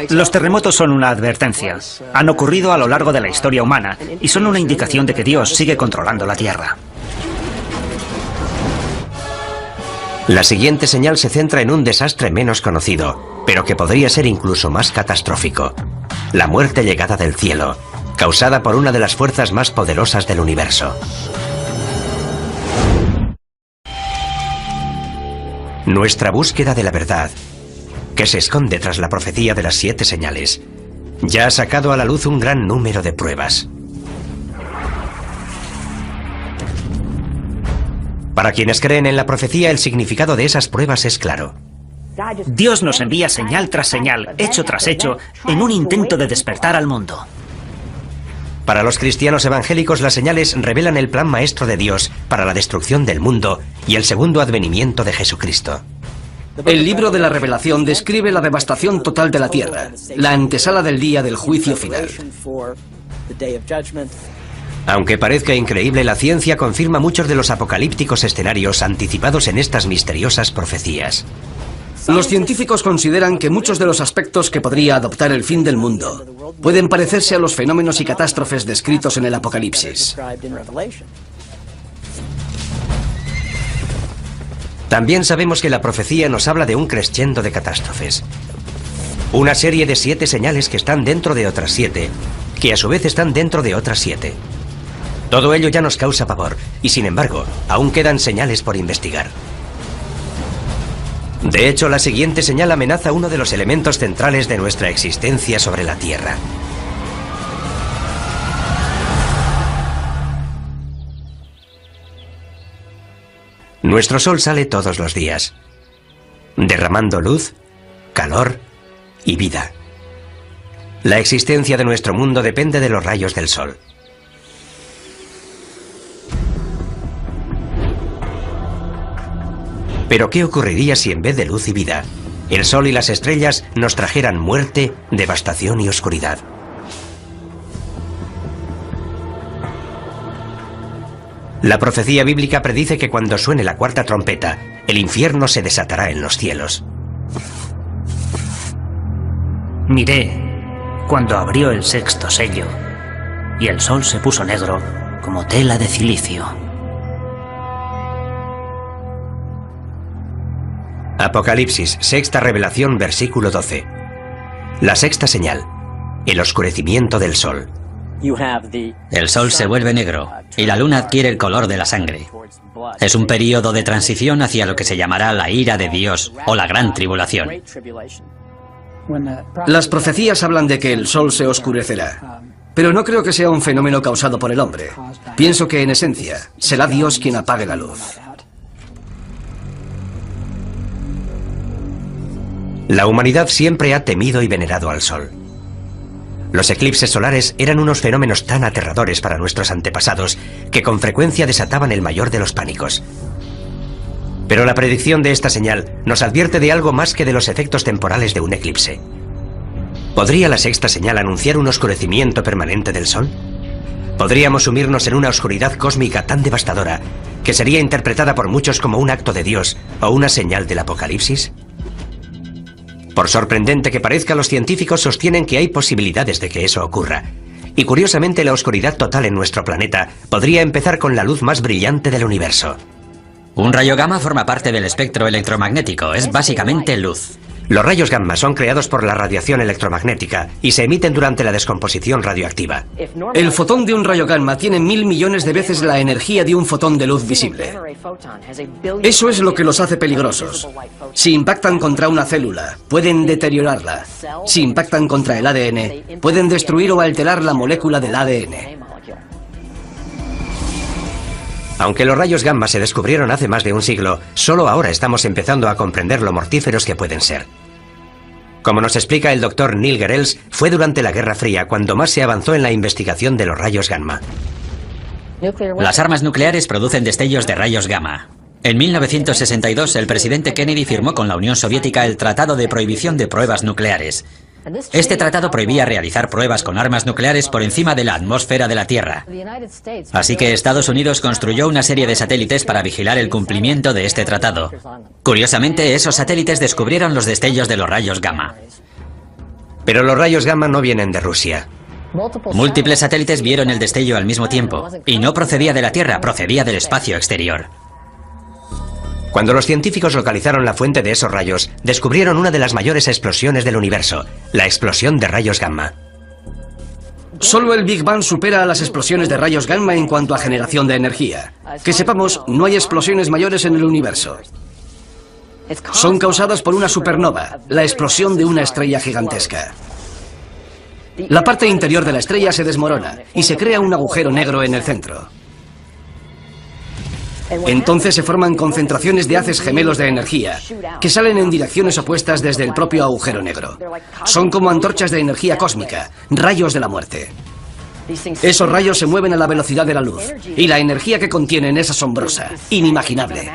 Los terremotos son una advertencia. Han ocurrido a lo largo de la historia humana y son una indicación de que Dios sigue controlando la Tierra. La siguiente señal se centra en un desastre menos conocido, pero que podría ser incluso más catastrófico. La muerte llegada del cielo, causada por una de las fuerzas más poderosas del universo. Nuestra búsqueda de la verdad, que se esconde tras la profecía de las 7 señales, ya ha sacado a la luz un gran número de pruebas. Para quienes creen en la profecía, el significado de esas pruebas es claro. Dios nos envía señal tras señal, hecho tras hecho, en un intento de despertar al mundo. Para los cristianos evangélicos, las señales revelan el plan maestro de Dios para la destrucción del mundo y el segundo advenimiento de Jesucristo. El libro de la Revelación describe la devastación total de la tierra, la antesala del día del juicio final. Aunque parezca increíble, la ciencia confirma muchos de los apocalípticos escenarios anticipados en estas misteriosas profecías. Los científicos consideran que muchos de los aspectos que podría adoptar el fin del mundo pueden parecerse a los fenómenos y catástrofes descritos en el Apocalipsis. También sabemos que la profecía nos habla de un crescendo de catástrofes. Una serie de 7 señales que están dentro de otras 7, que a su vez están dentro de otras 7. Todo ello ya nos causa pavor, y sin embargo, aún quedan señales por investigar. De hecho, la siguiente señal amenaza uno de los elementos centrales de nuestra existencia sobre la Tierra. Nuestro sol sale todos los días, derramando luz, calor y vida. La existencia de nuestro mundo depende de los rayos del sol. Pero ¿qué ocurriría si en vez de luz y vida, el sol y las estrellas nos trajeran muerte, devastación y oscuridad? La profecía bíblica predice que cuando suene la 4ª trompeta, el infierno se desatará en los cielos. Miré cuando abrió el 6º sello, y el sol se puso negro como tela de cilicio. Apocalipsis, 6ª revelación, versículo 12. La 6ª señal, el oscurecimiento del sol. El sol se vuelve negro y la luna adquiere el color de la sangre. Es un período de transición hacia lo que se llamará la ira de Dios o la gran tribulación. Las profecías hablan de que el sol se oscurecerá, pero no creo que sea un fenómeno causado por el hombre. Pienso que en esencia será Dios quien apague la luz. La humanidad siempre ha temido y venerado al sol. Los eclipses solares eran unos fenómenos tan aterradores para nuestros antepasados que con frecuencia desataban el mayor de los pánicos. Pero la predicción de esta señal nos advierte de algo más que de los efectos temporales de un eclipse. ¿Podría la 6ª señal anunciar un oscurecimiento permanente del sol? ¿Podríamos sumirnos en una oscuridad cósmica tan devastadora que sería interpretada por muchos como un acto de Dios o una señal del Apocalipsis? Por sorprendente que parezca, los científicos sostienen que hay posibilidades de que eso ocurra. Y curiosamente, la oscuridad total en nuestro planeta podría empezar con la luz más brillante del universo. Un rayo gamma forma parte del espectro electromagnético, es básicamente luz. Los rayos gamma son creados por la radiación electromagnética y se emiten durante la descomposición radioactiva. El fotón de un rayo gamma tiene 1000 millones de veces la energía de un fotón de luz visible. Eso es lo que los hace peligrosos. Si impactan contra una célula, pueden deteriorarla. Si impactan contra el ADN, pueden destruir o alterar la molécula del ADN. Aunque los rayos gamma se descubrieron hace más de un siglo, solo ahora estamos empezando a comprender lo mortíferos que pueden ser. Como nos explica el doctor Neil Gehrels, fue durante la Guerra Fría cuando más se avanzó en la investigación de los rayos gamma. Las armas nucleares producen destellos de rayos gamma. En 1962, el presidente Kennedy firmó con la Unión Soviética el Tratado de Prohibición de Pruebas Nucleares. Este tratado prohibía realizar pruebas con armas nucleares por encima de la atmósfera de la Tierra. Así que Estados Unidos construyó una serie de satélites para vigilar el cumplimiento de este tratado. Curiosamente, esos satélites descubrieron los destellos de los rayos gamma. Pero los rayos gamma no vienen de Rusia. Múltiples satélites vieron el destello al mismo tiempo, y no procedía de la Tierra, procedía del espacio exterior. Cuando los científicos localizaron la fuente de esos rayos, descubrieron una de las mayores explosiones del universo, la explosión de rayos gamma. Solo el Big Bang supera a las explosiones de rayos gamma en cuanto a generación de energía. Que sepamos, no hay explosiones mayores en el universo. Son causadas por una supernova, la explosión de una estrella gigantesca. La parte interior de la estrella se desmorona y se crea un agujero negro en el centro. Entonces se forman concentraciones de haces gemelos de energía que salen en direcciones opuestas desde el propio agujero negro. Son como antorchas de energía cósmica, rayos de la muerte. Esos rayos se mueven a la velocidad de la luz y la energía que contienen es asombrosa, inimaginable.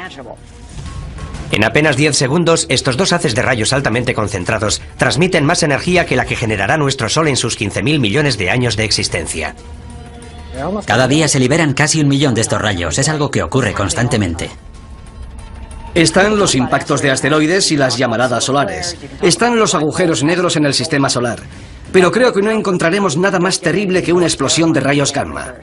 En apenas 10 segundos, estos dos haces de rayos altamente concentrados transmiten más energía que la que generará nuestro Sol en sus 15.000 millones de años de existencia. Cada día se liberan casi 1 millón de estos rayos. Es algo que ocurre constantemente. Están los impactos de asteroides y las llamaradas solares. Están los agujeros negros en el sistema solar. Pero creo que no encontraremos nada más terrible que una explosión de rayos gamma.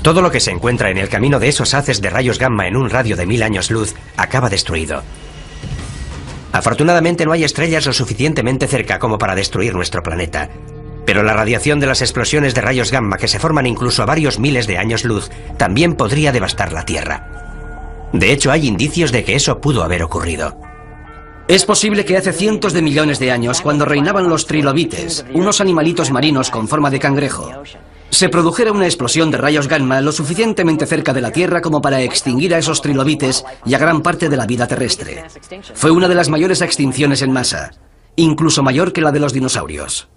Todo lo que se encuentra en el camino de esos haces de rayos gamma en un radio de 1000 años luz acaba destruido. Afortunadamente no hay estrellas lo suficientemente cerca como para destruir nuestro planeta. Pero la radiación de las explosiones de rayos gamma que se forman incluso a varios miles de años luz también podría devastar la Tierra. De hecho, hay indicios de que eso pudo haber ocurrido. Es posible que hace cientos de millones de años, cuando reinaban los trilobites, unos animalitos marinos con forma de cangrejo, se produjera una explosión de rayos gamma lo suficientemente cerca de la Tierra como para extinguir a esos trilobites y a gran parte de la vida terrestre. Fue una de las mayores extinciones en masa, incluso mayor que la de los dinosaurios.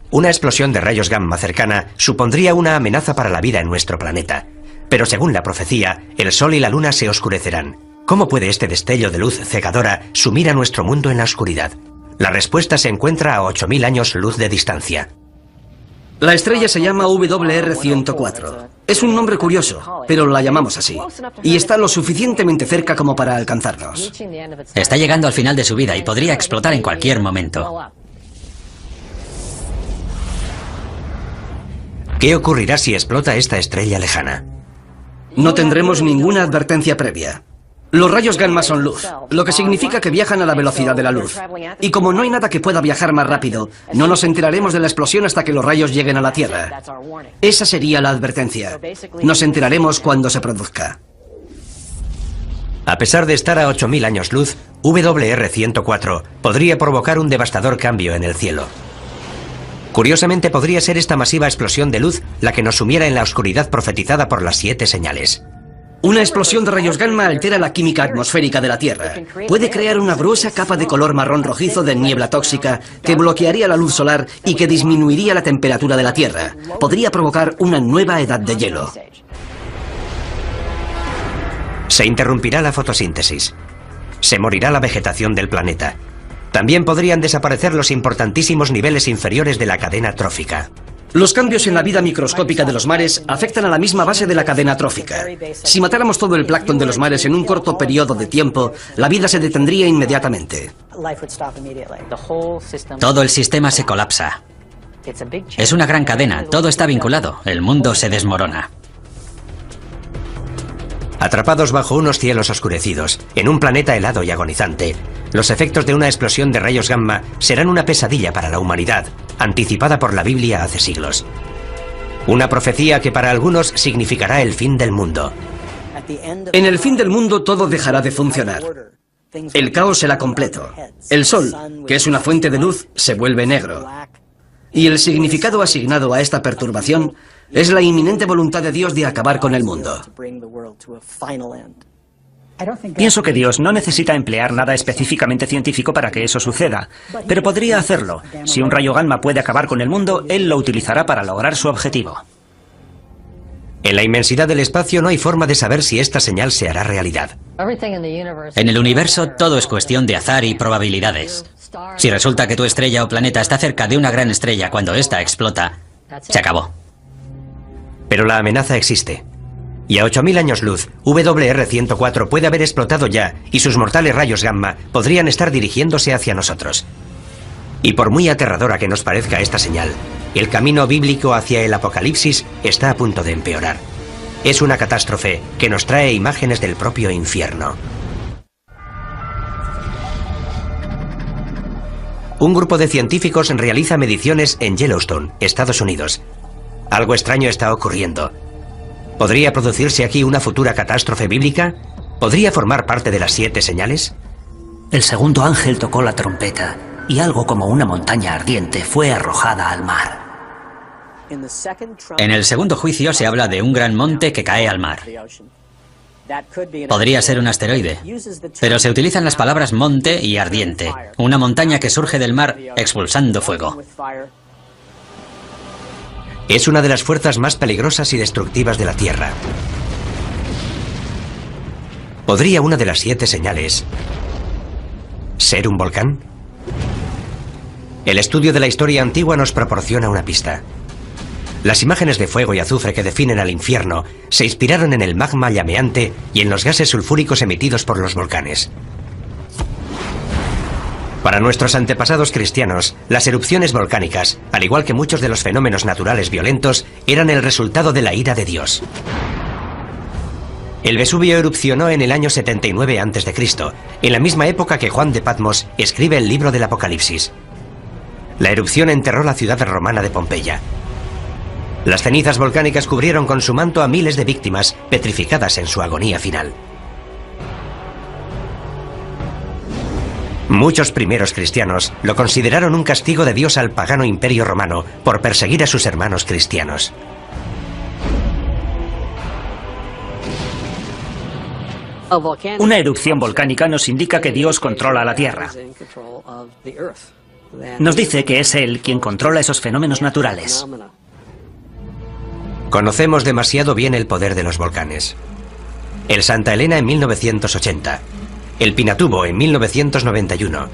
Una explosión de rayos gamma cercana supondría una amenaza para la vida en nuestro planeta. Pero según la profecía, el Sol y la Luna se oscurecerán. ¿Cómo puede este destello de luz cegadora sumir a nuestro mundo en la oscuridad? La respuesta se encuentra a 8000 años luz de distancia. La estrella se llama WR104. Es un nombre curioso, pero la llamamos así. Y está lo suficientemente cerca como para alcanzarnos. Está llegando al final de su vida y podría explotar en cualquier momento. ¿Qué ocurrirá si explota esta estrella lejana? No tendremos ninguna advertencia previa. Los rayos gamma son luz, lo que significa que viajan a la velocidad de la luz. Y como no hay nada que pueda viajar más rápido, no nos enteraremos de la explosión hasta que los rayos lleguen a la Tierra. Esa sería la advertencia. Nos enteraremos cuando se produzca. A pesar de estar a 8000 años luz, WR104 podría provocar un devastador cambio en el cielo. Curiosamente, podría ser esta masiva explosión de luz la que nos sumiera en la oscuridad profetizada por las 7 señales. Una explosión de rayos gamma altera la química atmosférica de la Tierra. Puede crear una gruesa capa de color marrón rojizo de niebla tóxica que bloquearía la luz solar y que disminuiría la temperatura de la Tierra. Podría provocar una nueva edad de hielo. Se interrumpirá la fotosíntesis. Se morirá la vegetación del planeta. También podrían desaparecer los importantísimos niveles inferiores de la cadena trófica. Los cambios en la vida microscópica de los mares afectan a la misma base de la cadena trófica. Si matáramos todo el plancton de los mares en un corto periodo de tiempo, la vida se detendría inmediatamente. Todo el sistema se colapsa. Es una gran cadena, todo está vinculado, el mundo se desmorona. Atrapados bajo unos cielos oscurecidos, en un planeta helado y agonizante, los efectos de una explosión de rayos gamma serán una pesadilla para la humanidad, anticipada por la Biblia hace siglos. Una profecía que para algunos significará el fin del mundo. En el fin del mundo todo dejará de funcionar. El caos será completo. El sol, que es una fuente de luz, se vuelve negro. Y el significado asignado a esta perturbación es la inminente voluntad de Dios de acabar con el mundo. Pienso que Dios no necesita emplear nada específicamente científico para que eso suceda, pero podría hacerlo. Si un rayo gamma puede acabar con el mundo, Él lo utilizará para lograr su objetivo. En la inmensidad del espacio no hay forma de saber si esta señal se hará realidad. En el universo todo es cuestión de azar y probabilidades. Si resulta que tu estrella o planeta está cerca de una gran estrella cuando ésta explota, se acabó. Pero la amenaza existe. Y a 8000 años luz, WR-104 puede haber explotado ya y sus mortales rayos gamma podrían estar dirigiéndose hacia nosotros. Y por muy aterradora que nos parezca esta señal, el camino bíblico hacia el apocalipsis está a punto de empeorar. Es una catástrofe que nos trae imágenes del propio infierno. Un grupo de científicos realiza mediciones en Yellowstone, Estados Unidos. Algo extraño está ocurriendo. ¿Podría producirse aquí una futura catástrofe bíblica? ¿Podría formar parte de las 7 señales? El segundo ángel tocó la trompeta y algo como una montaña ardiente fue arrojada al mar. En el segundo juicio se habla de un gran monte que cae al mar. Podría ser un asteroide, pero se utilizan las palabras monte y ardiente, una montaña que surge del mar expulsando fuego. Es una de las fuerzas más peligrosas y destructivas de la Tierra. ¿Podría una de las 7 señales ser un volcán? El estudio de la historia antigua nos proporciona una pista. Las imágenes de fuego y azufre que definen al infierno se inspiraron en el magma llameante y en los gases sulfúricos emitidos por los volcanes. Para nuestros antepasados cristianos, las erupciones volcánicas, al igual que muchos de los fenómenos naturales violentos, eran el resultado de la ira de Dios. El Vesubio erupcionó en el año 79 a.C., en la misma época que Juan de Patmos escribe el libro del Apocalipsis. La erupción enterró la ciudad romana de Pompeya. Las cenizas volcánicas cubrieron con su manto a miles de víctimas, petrificadas en su agonía final. Muchos primeros cristianos lo consideraron un castigo de Dios al pagano imperio romano por perseguir a sus hermanos cristianos. Una erupción volcánica nos indica que Dios controla la Tierra. Nos dice que es Él quien controla esos fenómenos naturales. Conocemos demasiado bien el poder de los volcanes. El Santa Elena en 1980. El Pinatubo en 1991.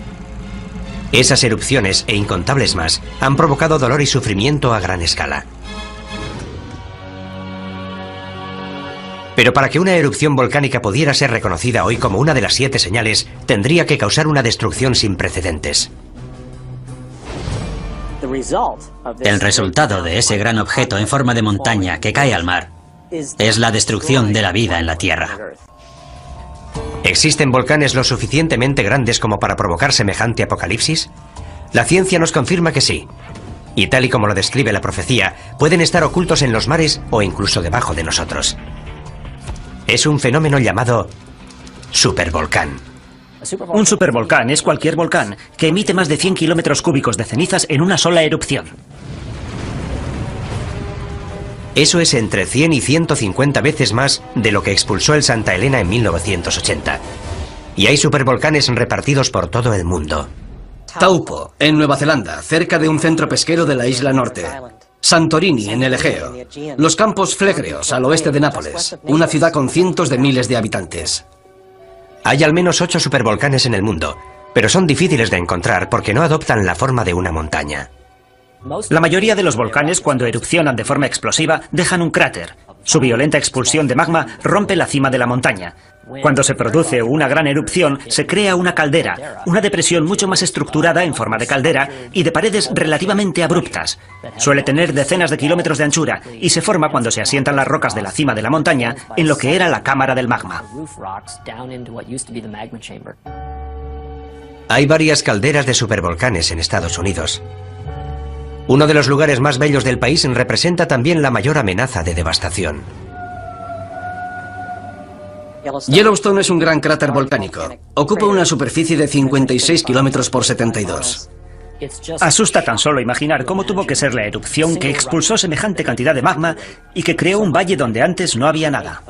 Esas erupciones e incontables más han provocado dolor y sufrimiento a gran escala. Pero para que una erupción volcánica pudiera ser reconocida hoy como una de las 7 señales, tendría que causar una destrucción sin precedentes. El resultado de ese gran objeto en forma de montaña que cae al mar es la destrucción de la vida en la Tierra. ¿Existen volcanes lo suficientemente grandes como para provocar semejante apocalipsis? La ciencia nos confirma que sí. Y tal y como lo describe la profecía, pueden estar ocultos en los mares o incluso debajo de nosotros. Es un fenómeno llamado supervolcán. Un supervolcán es cualquier volcán que emite más de 100 kilómetros cúbicos de cenizas en una sola erupción. Eso es entre 100 y 150 veces más de lo que expulsó el Santa Elena en 1980. Y hay supervolcanes repartidos por todo el mundo. Taupo, en Nueva Zelanda, cerca de un centro pesquero de la isla norte. Santorini, en el Egeo. Los Campos Flegreos, al oeste de Nápoles, una ciudad con cientos de miles de habitantes. Hay al menos 8 supervolcanes en el mundo, pero son difíciles de encontrar porque no adoptan la forma de una montaña. La mayoría de los volcanes, cuando erupcionan de forma explosiva, dejan un cráter. Su violenta expulsión de magma rompe la cima de la montaña. Cuando se produce una gran erupción, se crea una caldera, una depresión mucho más estructurada en forma de caldera y de paredes relativamente abruptas. Suele tener decenas de kilómetros de anchura y se forma cuando se asientan las rocas de la cima de la montaña en lo que era la cámara del magma. Hay varias calderas de supervolcanes en Estados Unidos. Uno de los lugares más bellos del país representa también la mayor amenaza de devastación. Yellowstone es un gran cráter volcánico. Ocupa una superficie de 56 kilómetros por 72. Asusta tan solo imaginar cómo tuvo que ser la erupción que expulsó semejante cantidad de magma y que creó un valle donde antes no había nada.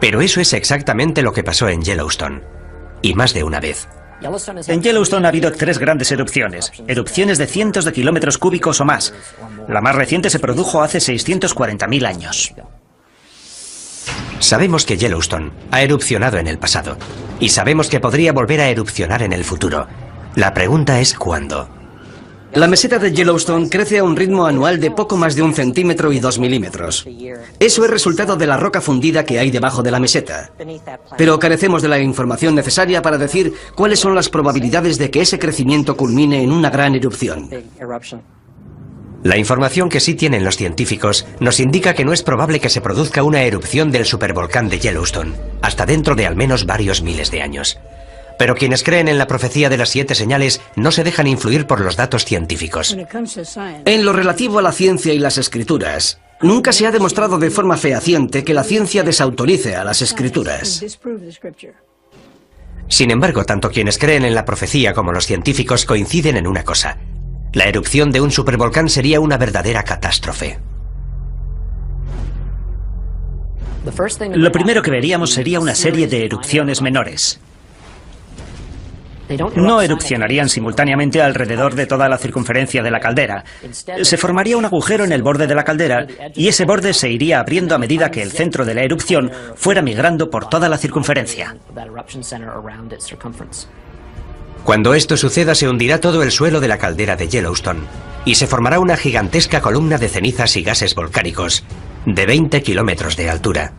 Pero eso es exactamente lo que pasó en Yellowstone. Y más de una vez. En Yellowstone ha habido 3 grandes erupciones de cientos de kilómetros cúbicos o más. La más reciente se produjo hace 640.000 años. Sabemos que Yellowstone ha erupcionado en el pasado y sabemos que podría volver a erupcionar en el futuro. La pregunta es ¿cuándo? La meseta de Yellowstone crece a un ritmo anual de poco más de 1 centímetro y 2 milímetros. Eso es resultado de la roca fundida que hay debajo de la meseta. Pero carecemos de la información necesaria para decir cuáles son las probabilidades de que ese crecimiento culmine en una gran erupción. La información que sí tienen los científicos nos indica que no es probable que se produzca una erupción del supervolcán de Yellowstone, hasta dentro de al menos varios miles de años. Pero quienes creen en la profecía de las 7 señales no se dejan influir por los datos científicos. En lo relativo a la ciencia y las escrituras, nunca se ha demostrado de forma fehaciente que la ciencia desautorice a las escrituras. Sin embargo, tanto quienes creen en la profecía como los científicos coinciden en una cosa. La erupción de un supervolcán sería una verdadera catástrofe. Lo primero que veríamos sería una serie de erupciones menores. No erupcionarían simultáneamente alrededor de toda la circunferencia de la caldera. Se formaría un agujero en el borde de la caldera y ese borde se iría abriendo a medida que el centro de la erupción fuera migrando por toda la circunferencia. Cuando esto suceda se hundirá todo el suelo de la caldera de Yellowstone y se formará una gigantesca columna de cenizas y gases volcánicos de 20 kilómetros de altura.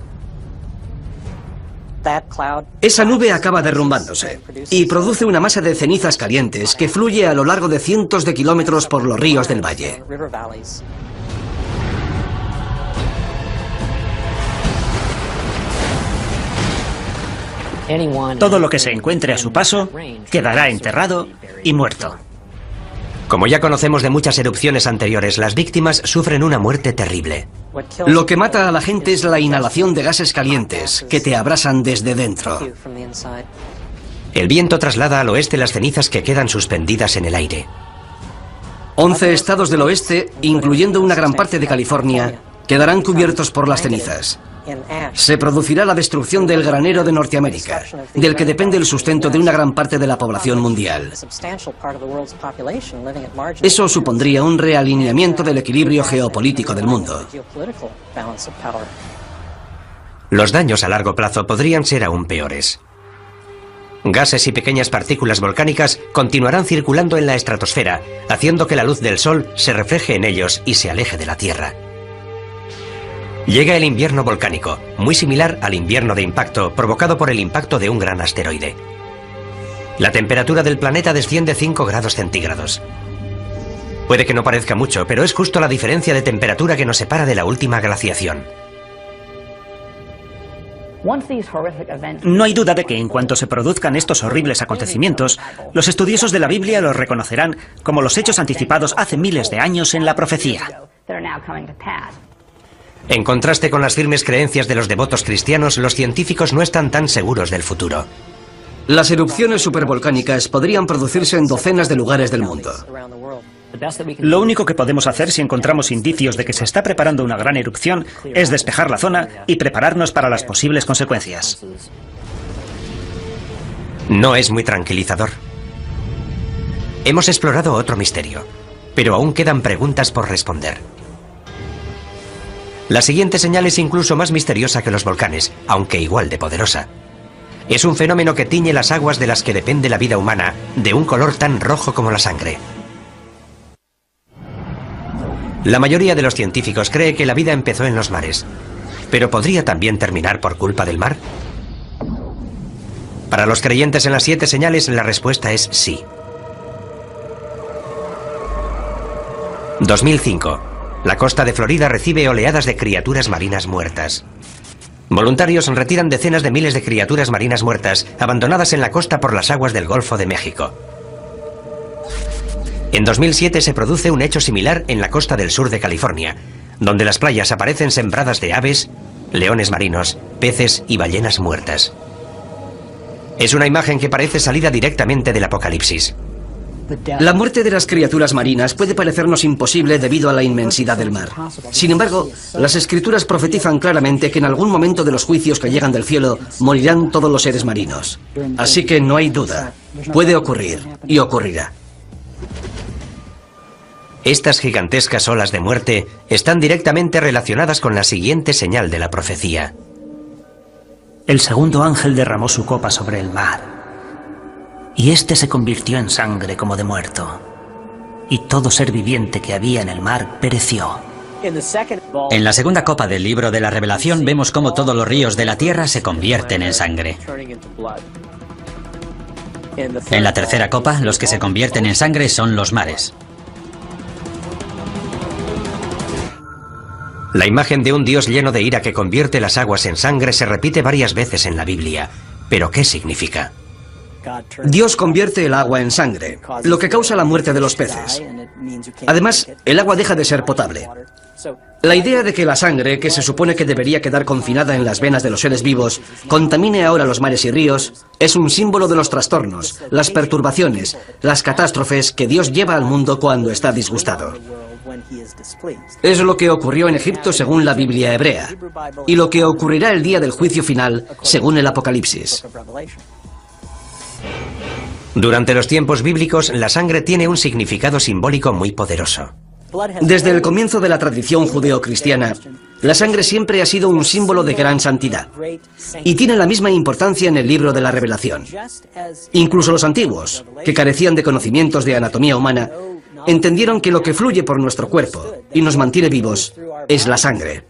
Esa nube acaba derrumbándose y produce una masa de cenizas calientes que fluye a lo largo de cientos de kilómetros por los ríos del valle. Todo lo que se encuentre a su paso quedará enterrado y muerto. Como ya conocemos de muchas erupciones anteriores, las víctimas sufren una muerte terrible. Lo que mata a la gente es la inhalación de gases calientes que te abrasan desde dentro. El viento traslada al oeste las cenizas que quedan suspendidas en el aire. 11 estados del oeste, incluyendo una gran parte de California, quedarán cubiertos por las cenizas. Se producirá la destrucción del granero de Norteamérica, del que depende el sustento de una gran parte de la población mundial. Eso supondría un realineamiento del equilibrio geopolítico del mundo. Los daños a largo plazo podrían ser aún peores. Gases y pequeñas partículas volcánicas continuarán circulando en la estratosfera, haciendo que la luz del Sol se refleje en ellos y se aleje de la Tierra. Llega el invierno volcánico, muy similar al invierno de impacto provocado por el impacto de un gran asteroide. La temperatura del planeta desciende 5 grados centígrados. Puede que no parezca mucho, pero es justo la diferencia de temperatura que nos separa de la última glaciación. No hay duda de que en cuanto se produzcan estos horribles acontecimientos, los estudiosos de la Biblia los reconocerán como los hechos anticipados hace miles de años en la profecía. En contraste con las firmes creencias de los devotos cristianos, los científicos no están tan seguros del futuro. Las erupciones supervolcánicas podrían producirse en docenas de lugares del mundo. Lo único que podemos hacer si encontramos indicios de que se está preparando una gran erupción es despejar la zona y prepararnos para las posibles consecuencias. No es muy tranquilizador. Hemos explorado otro misterio, pero aún quedan preguntas por responder. La siguiente señal es incluso más misteriosa que los volcanes, aunque igual de poderosa. Es un fenómeno que tiñe las aguas de las que depende la vida humana, de un color tan rojo como la sangre. La mayoría de los científicos cree que la vida empezó en los mares. Pero ¿podría también terminar por culpa del mar? Para los creyentes en las 7 señales, la respuesta es sí. 2005. La costa de Florida recibe oleadas de criaturas marinas muertas. Voluntarios retiran decenas de miles de criaturas marinas muertas abandonadas en la costa por las aguas del Golfo de México. En 2007 se produce un hecho similar en la costa del sur de California, donde las playas aparecen sembradas de aves, leones marinos, peces y ballenas muertas. Es una imagen que parece salida directamente del Apocalipsis. La muerte de las criaturas marinas puede parecernos imposible debido a la inmensidad del mar. Sin embargo, las escrituras profetizan claramente que en algún momento de los juicios que llegan del cielo morirán todos los seres marinos. Así que no hay duda. Puede ocurrir y ocurrirá. Estas gigantescas olas de muerte están directamente relacionadas con la siguiente señal de la profecía. El segundo ángel derramó su copa sobre el mar, y éste se convirtió en sangre como de muerto, y todo ser viviente que había en el mar pereció. En la segunda copa del libro de la Revelación vemos cómo todos los ríos de la tierra se convierten en sangre. En la tercera copa, los que se convierten en sangre son los mares. La imagen de un Dios lleno de ira que convierte las aguas en sangre se repite varias veces en la Biblia. ¿Pero qué significa? Dios convierte el agua en sangre, lo que causa la muerte de los peces. Además, el agua deja de ser potable. La idea de que la sangre, que se supone que debería quedar confinada en las venas de los seres vivos, contamine ahora los mares y ríos, es un símbolo de los trastornos, las perturbaciones, las catástrofes que Dios lleva al mundo cuando está disgustado. Es lo que ocurrió en Egipto según la Biblia hebrea, y lo que ocurrirá el día del juicio final según el Apocalipsis. Durante los tiempos bíblicos, la sangre tiene un significado simbólico muy poderoso. Desde el comienzo de la tradición judeocristiana, la sangre siempre ha sido un símbolo de gran santidad, y tiene la misma importancia en el libro de la Revelación. Incluso los antiguos, que carecían de conocimientos de anatomía humana, entendieron que lo que fluye por nuestro cuerpo y nos mantiene vivos es la sangre.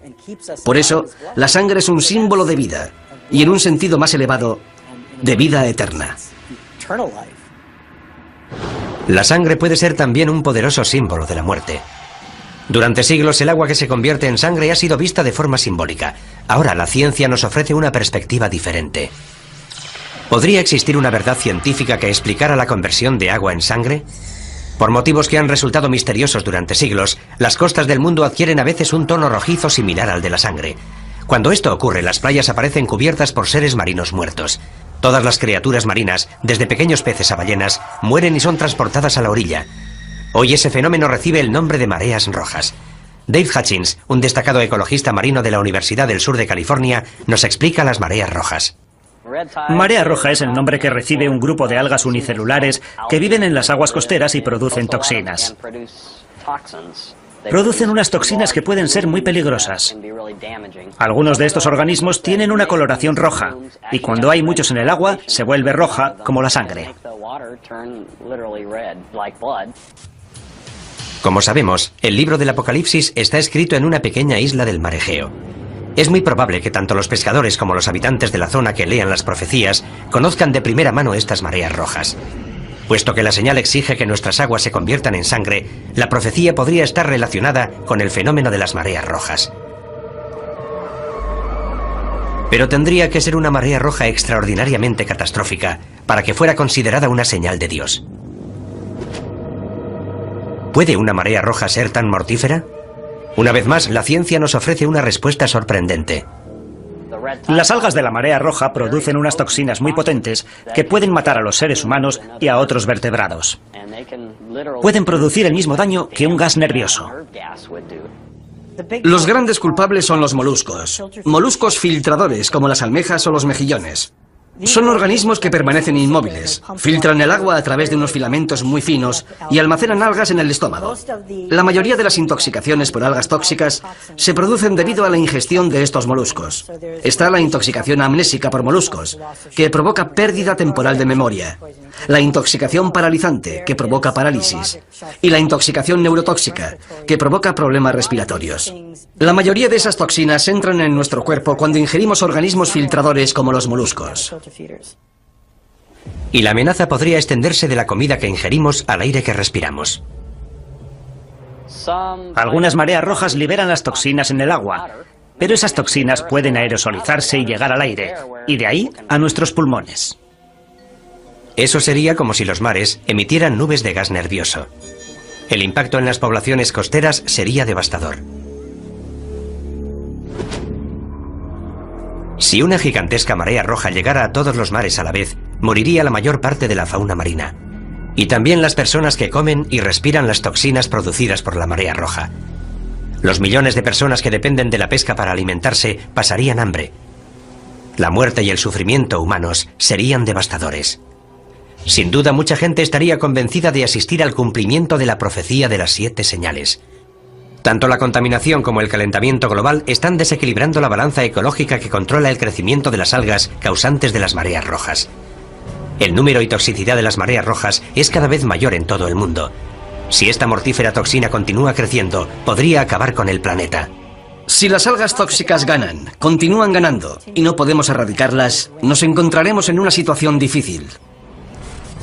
Por eso, la sangre es un símbolo de vida, y en un sentido más elevado, de vida eterna. La sangre puede ser también un poderoso símbolo de la muerte. Durante siglos el agua que se convierte en sangre ha sido vista de forma simbólica. Ahora la ciencia nos ofrece una perspectiva diferente. ¿Podría existir una verdad científica que explicara la conversión de agua en sangre? Por motivos que han resultado misteriosos durante siglos, las costas del mundo adquieren a veces un tono rojizo similar al de la sangre. Cuando esto ocurre, las playas aparecen cubiertas por seres marinos muertos. Todas las criaturas marinas, desde pequeños peces a ballenas, mueren y son transportadas a la orilla. Hoy ese fenómeno recibe el nombre de mareas rojas. Dave Hutchins, un destacado ecologista marino de la Universidad del Sur de California, nos explica las mareas rojas. Marea roja es el nombre que recibe un grupo de algas unicelulares que viven en las aguas costeras y producen toxinas. Producen unas toxinas que pueden ser muy peligrosas. Algunos de estos organismos tienen una coloración roja, y cuando hay muchos en el agua, se vuelve roja como la sangre. Como sabemos, el libro del Apocalipsis está escrito en una pequeña isla del mar Egeo. Es muy probable que tanto los pescadores como los habitantes de la zona que lean las profecías conozcan de primera mano estas mareas rojas. Puesto que la señal exige que nuestras aguas se conviertan en sangre, la profecía podría estar relacionada con el fenómeno de las mareas rojas. Pero tendría que ser una marea roja extraordinariamente catastrófica para que fuera considerada una señal de Dios. ¿Puede una marea roja ser tan mortífera? Una vez más, la ciencia nos ofrece una respuesta sorprendente. Las algas de la marea roja producen unas toxinas muy potentes que pueden matar a los seres humanos y a otros vertebrados. Pueden producir el mismo daño que un gas nervioso. Los grandes culpables son los moluscos. Moluscos filtradores como las almejas o los mejillones. Son organismos que permanecen inmóviles, filtran el agua a través de unos filamentos muy finos y almacenan algas en el estómago. La mayoría de las intoxicaciones por algas tóxicas se producen debido a la ingestión de estos moluscos. Está la intoxicación amnésica por moluscos, que provoca pérdida temporal de memoria. la intoxicación paralizante, que provoca parálisis, y la intoxicación neurotóxica, que provoca problemas respiratorios. La mayoría de esas toxinas entran en nuestro cuerpo cuando ingerimos organismos filtradores como los moluscos. Y la amenaza podría extenderse de la comida que ingerimos al aire que respiramos. Algunas mareas rojas liberan las toxinas en el agua, pero esas toxinas pueden aerosolizarse y llegar al aire, y de ahí a nuestros pulmones. Eso sería como si los mares emitieran nubes de gas nervioso. El impacto en las poblaciones costeras sería devastador. Si una gigantesca marea roja llegara a todos los mares a la vez, moriría la mayor parte de la fauna marina. Y también las personas que comen y respiran las toxinas producidas por la marea roja. Los millones de personas que dependen de la pesca para alimentarse pasarían hambre. La muerte y el sufrimiento humanos serían devastadores. Sin duda, mucha gente estaría convencida de asistir al cumplimiento de la profecía de las 7 señales. Tanto la contaminación como el calentamiento global están desequilibrando la balanza ecológica que controla el crecimiento de las algas causantes de las mareas rojas. El número y toxicidad de las mareas rojas es cada vez mayor en todo el mundo. Si esta mortífera toxina continúa creciendo, podría acabar con el planeta. Si las algas tóxicas ganan, continúan ganando, y no podemos erradicarlas, nos encontraremos en una situación difícil.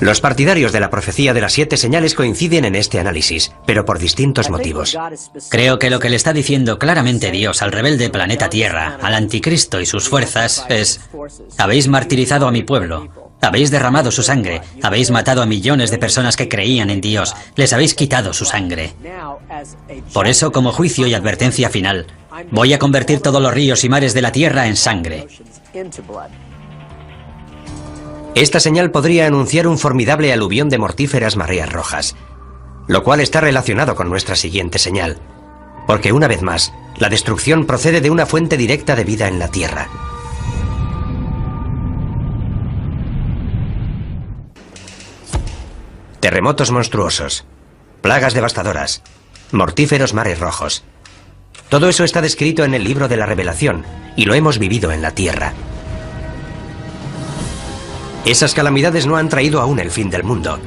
Los partidarios de la profecía de las 7 señales coinciden en este análisis, pero por distintos motivos. Creo que lo que le está diciendo claramente Dios al rebelde planeta Tierra, al anticristo y sus fuerzas, es: habéis martirizado a mi pueblo, habéis derramado su sangre, habéis matado a millones de personas que creían en Dios, les habéis quitado su sangre. Por eso, como juicio y advertencia final, voy a convertir todos los ríos y mares de la tierra en sangre. Esta señal podría anunciar un formidable aluvión de mortíferas mareas rojas, lo cual está relacionado con nuestra siguiente señal, porque una vez más, la destrucción procede de una fuente directa de vida en la Tierra. Terremotos monstruosos, plagas devastadoras, mortíferos mares rojos. Todo eso está descrito en el libro de la Revelación, y lo hemos vivido en la Tierra. Esas calamidades no han traído aún el fin del mundo,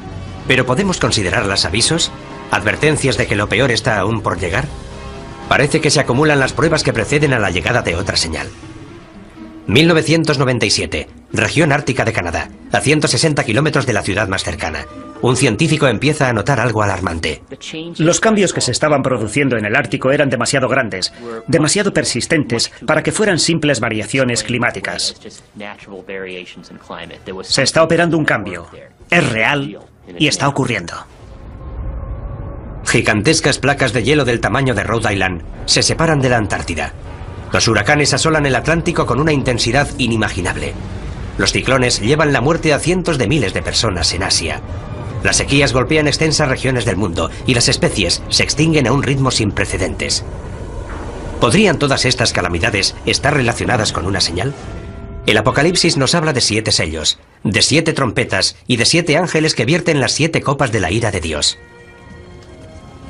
pero ¿podemos considerarlas avisos? ¿Advertencias de que lo peor está aún por llegar? Parece que se acumulan las pruebas que preceden a la llegada de otra señal. 1997, región ártica de Canadá, a 160 kilómetros de la ciudad más cercana. Un científico empieza a notar algo alarmante. Los cambios que se estaban produciendo en el Ártico eran demasiado grandes, demasiado persistentes para que fueran simples variaciones climáticas. Se está operando un cambio. Es real y está ocurriendo. Gigantescas placas de hielo del tamaño de Rhode Island se separan de la Antártida. Los huracanes asolan el Atlántico con una intensidad inimaginable. Los ciclones llevan la muerte a cientos de miles de personas en Asia. Las sequías golpean extensas regiones del mundo y las especies se extinguen a un ritmo sin precedentes. ¿Podrían todas estas calamidades estar relacionadas con una señal? El Apocalipsis nos habla de 7 sellos, de 7 trompetas y de 7 ángeles que vierten las 7 copas de la ira de Dios.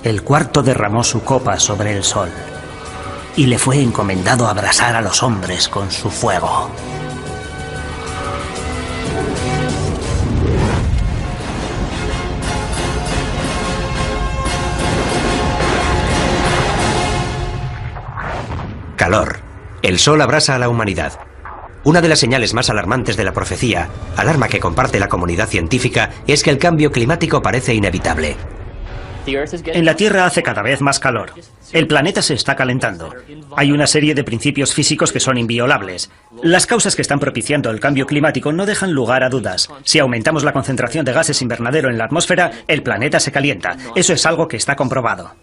El cuarto derramó su copa sobre el sol, y le fue encomendado abrasar a los hombres con su fuego. Calor. El sol abrasa a la humanidad. Una de las señales más alarmantes de la profecía, alarma que comparte la comunidad científica, es que el cambio climático parece inevitable. En la Tierra hace cada vez más calor. El planeta se está calentando. Hay una serie de principios físicos que son inviolables. Las causas que están propiciando el cambio climático no dejan lugar a dudas. Si aumentamos la concentración de gases invernadero en la atmósfera, el planeta se calienta. Eso es algo que está comprobado.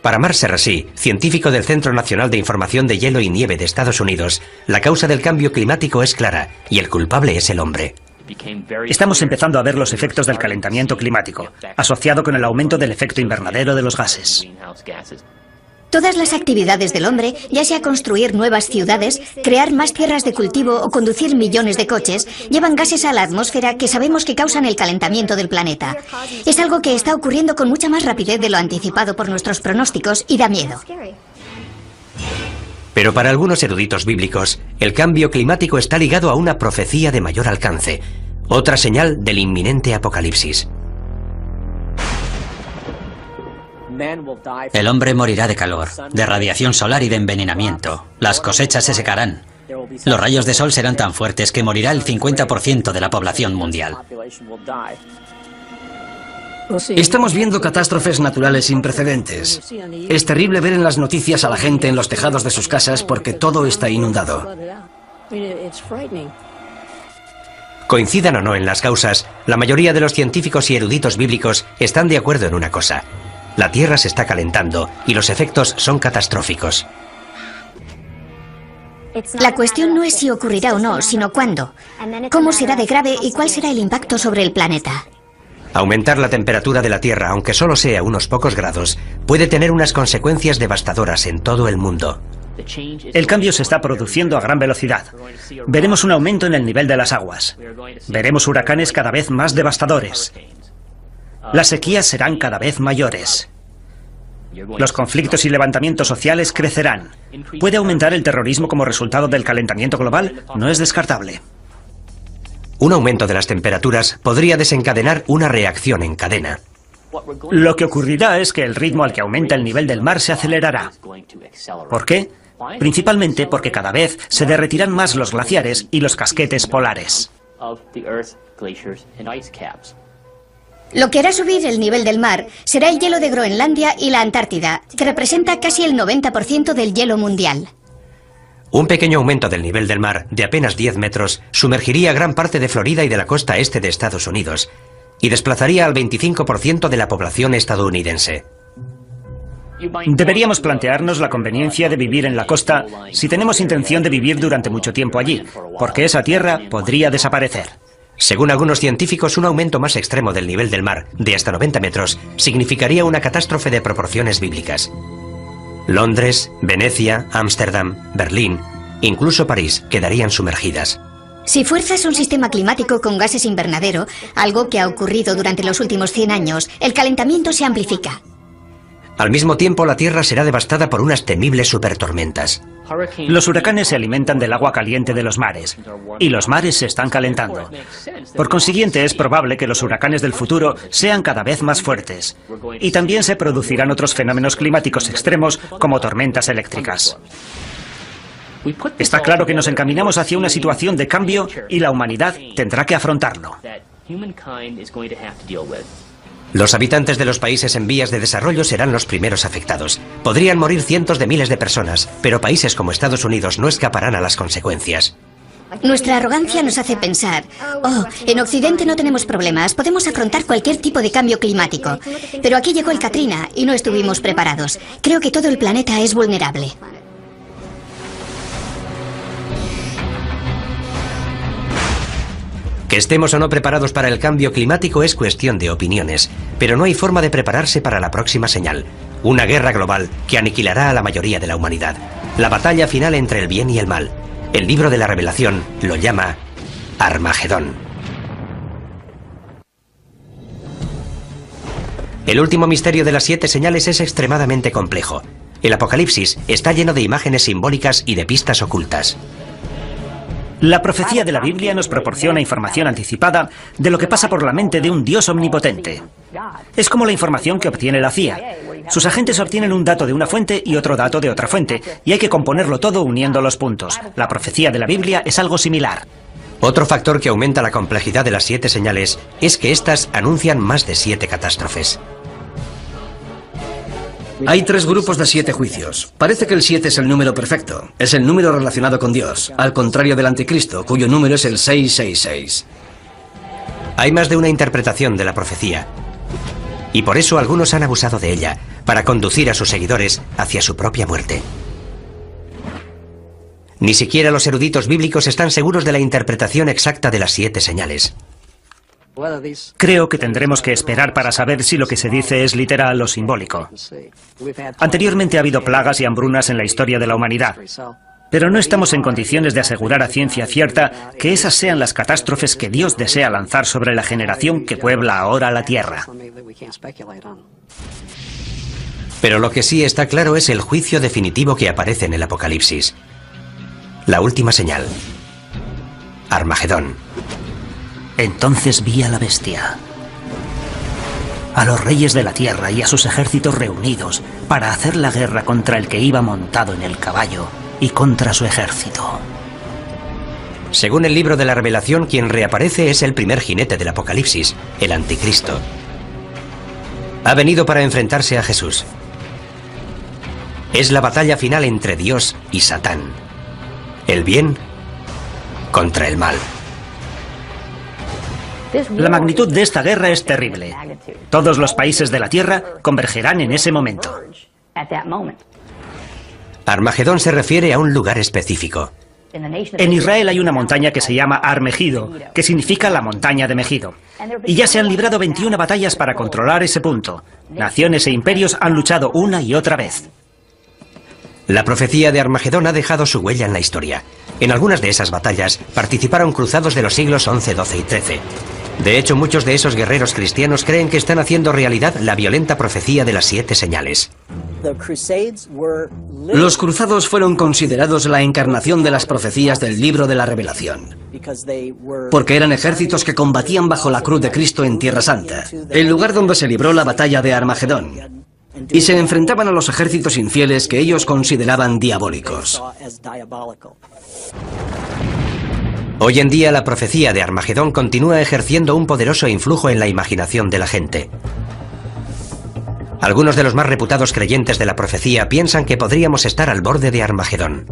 Para Mark Serrasí, científico del Centro Nacional de Información de Hielo y Nieve de Estados Unidos, la causa del cambio climático es clara y el culpable es el hombre. Estamos empezando a ver los efectos del calentamiento climático, asociado con el aumento del efecto invernadero de los gases. Todas las actividades del hombre, ya sea construir nuevas ciudades, crear más tierras de cultivo o conducir millones de coches, llevan gases a la atmósfera que sabemos que causan el calentamiento del planeta. Es algo que está ocurriendo con mucha más rapidez de lo anticipado por nuestros pronósticos y da miedo. Pero para algunos eruditos bíblicos, el cambio climático está ligado a una profecía de mayor alcance, Otra señal del inminente apocalipsis. El hombre morirá de calor, de radiación solar y de envenenamiento. Las cosechas se secarán. Los rayos de sol serán tan fuertes que morirá el 50% de la población mundial. Estamos viendo catástrofes naturales sin precedentes. Es terrible ver en las noticias a la gente en los tejados de sus casas porque todo está inundado. Coincidan o no en las causas, la mayoría de los científicos y eruditos bíblicos están de acuerdo en una cosa. La Tierra se está calentando y los efectos son catastróficos. La cuestión no es si ocurrirá o no, sino cuándo. ¿Cómo será de grave y cuál será el impacto sobre el planeta? Aumentar la temperatura de la Tierra, aunque solo sea unos pocos grados, puede tener unas consecuencias devastadoras en todo el mundo. El cambio se está produciendo a gran velocidad. Veremos un aumento en el nivel de las aguas. Veremos huracanes cada vez más devastadores. Las sequías serán cada vez mayores. Los conflictos y levantamientos sociales crecerán. ¿Puede aumentar el terrorismo como resultado del calentamiento global? No es descartable. Un aumento de las temperaturas podría desencadenar una reacción en cadena. Lo que ocurrirá es que el ritmo al que aumenta el nivel del mar se acelerará. ¿Por qué? Principalmente porque cada vez se derretirán más los glaciares y los casquetes polares. Lo que hará subir el nivel del mar será el hielo de Groenlandia y la Antártida, que representa casi el 90% del hielo mundial. Un pequeño aumento del nivel del mar, de apenas 10 metros, sumergiría gran parte de Florida y de la costa este de Estados Unidos, y desplazaría al 25% de la población estadounidense. Deberíamos plantearnos la conveniencia de vivir en la costa si tenemos intención de vivir durante mucho tiempo allí, porque esa tierra podría desaparecer. Según algunos científicos, un aumento más extremo del nivel del mar, de hasta 90 metros, significaría una catástrofe de proporciones bíblicas. Londres, Venecia, Ámsterdam, Berlín, incluso París quedarían sumergidas. Si fuerzas un sistema climático con gases invernadero, algo que ha ocurrido durante los últimos 100 años, el calentamiento se amplifica. Al mismo tiempo, la Tierra será devastada por unas temibles supertormentas. Los huracanes se alimentan del agua caliente de los mares, y los mares se están calentando. Por consiguiente, es probable que los huracanes del futuro sean cada vez más fuertes, y también se producirán otros fenómenos climáticos extremos como tormentas eléctricas. Está claro que nos encaminamos hacia una situación de cambio y la humanidad tendrá que afrontarlo. Los habitantes de los países en vías de desarrollo serán los primeros afectados. Podrían morir cientos de miles de personas, pero países como Estados Unidos no escaparán a las consecuencias. Nuestra arrogancia nos hace pensar, en Occidente no tenemos problemas, podemos afrontar cualquier tipo de cambio climático. Pero aquí llegó el Katrina y no estuvimos preparados. Creo que todo el planeta es vulnerable. Que estemos o no preparados para el cambio climático es cuestión de opiniones, pero no hay forma de prepararse para la próxima señal. Una guerra global que aniquilará a la mayoría de la humanidad. La batalla final entre el bien y el mal. El libro de la Revelación lo llama Armagedón. El último misterio de las 7 señales es extremadamente complejo. El Apocalipsis está lleno de imágenes simbólicas y de pistas ocultas. La profecía de la Biblia nos proporciona información anticipada de lo que pasa por la mente de un Dios omnipotente. Es como la información que obtiene la CIA. Sus agentes obtienen un dato de una fuente y otro dato de otra fuente, y hay que componerlo todo uniendo los puntos. La profecía de la Biblia es algo similar. Otro factor que aumenta la complejidad de las 7 señales es que éstas anuncian más de 7 catástrofes. Hay 3 grupos de 7 juicios. Parece que el 7 es el número perfecto. Es el número relacionado con Dios, al contrario del anticristo, cuyo número es el 666. Hay más de una interpretación de la profecía. Y por eso algunos han abusado de ella, para conducir a sus seguidores hacia su propia muerte. Ni siquiera los eruditos bíblicos están seguros de la interpretación exacta de las 7 señales. Creo que tendremos que esperar para saber si lo que se dice es literal o simbólico. Anteriormente ha habido plagas y hambrunas en la historia de la humanidad, pero no estamos en condiciones de asegurar a ciencia cierta que esas sean las catástrofes que Dios desea lanzar sobre la generación que puebla ahora la tierra. Pero lo que sí está claro es el juicio definitivo que aparece en el Apocalipsis. La última señal. Armagedón. Entonces vi a la bestia, a los reyes de la tierra y a sus ejércitos reunidos para hacer la guerra contra el que iba montado en el caballo y contra su ejército. Según el libro de la Revelación, quien reaparece es el primer jinete del Apocalipsis, el Anticristo. Ha venido para enfrentarse a Jesús. Es la batalla final entre Dios y Satán. El bien contra el mal. La magnitud de esta guerra es terrible. Todos los países de la Tierra convergerán en ese momento. Armagedón se refiere a un lugar específico. En Israel hay una montaña que se llama Ar-Megido, que significa la montaña de Megido. Y ya se han librado 21 batallas para controlar ese punto. Naciones e imperios han luchado una y otra vez. La profecía de Armagedón ha dejado su huella en la historia. En algunas de esas batallas participaron cruzados de los siglos XI, XII y XIII. De hecho, muchos de esos guerreros cristianos creen que están haciendo realidad la violenta profecía de las 7 señales. Los cruzados fueron considerados la encarnación de las profecías del libro de la Revelación, porque eran ejércitos que combatían bajo la cruz de Cristo en Tierra Santa, el lugar donde se libró la batalla de Armagedón, y se enfrentaban a los ejércitos infieles que ellos consideraban diabólicos. Hoy en día la profecía de Armagedón continúa ejerciendo un poderoso influjo en la imaginación de la gente. Algunos de los más reputados creyentes de la profecía piensan que podríamos estar al borde de Armagedón.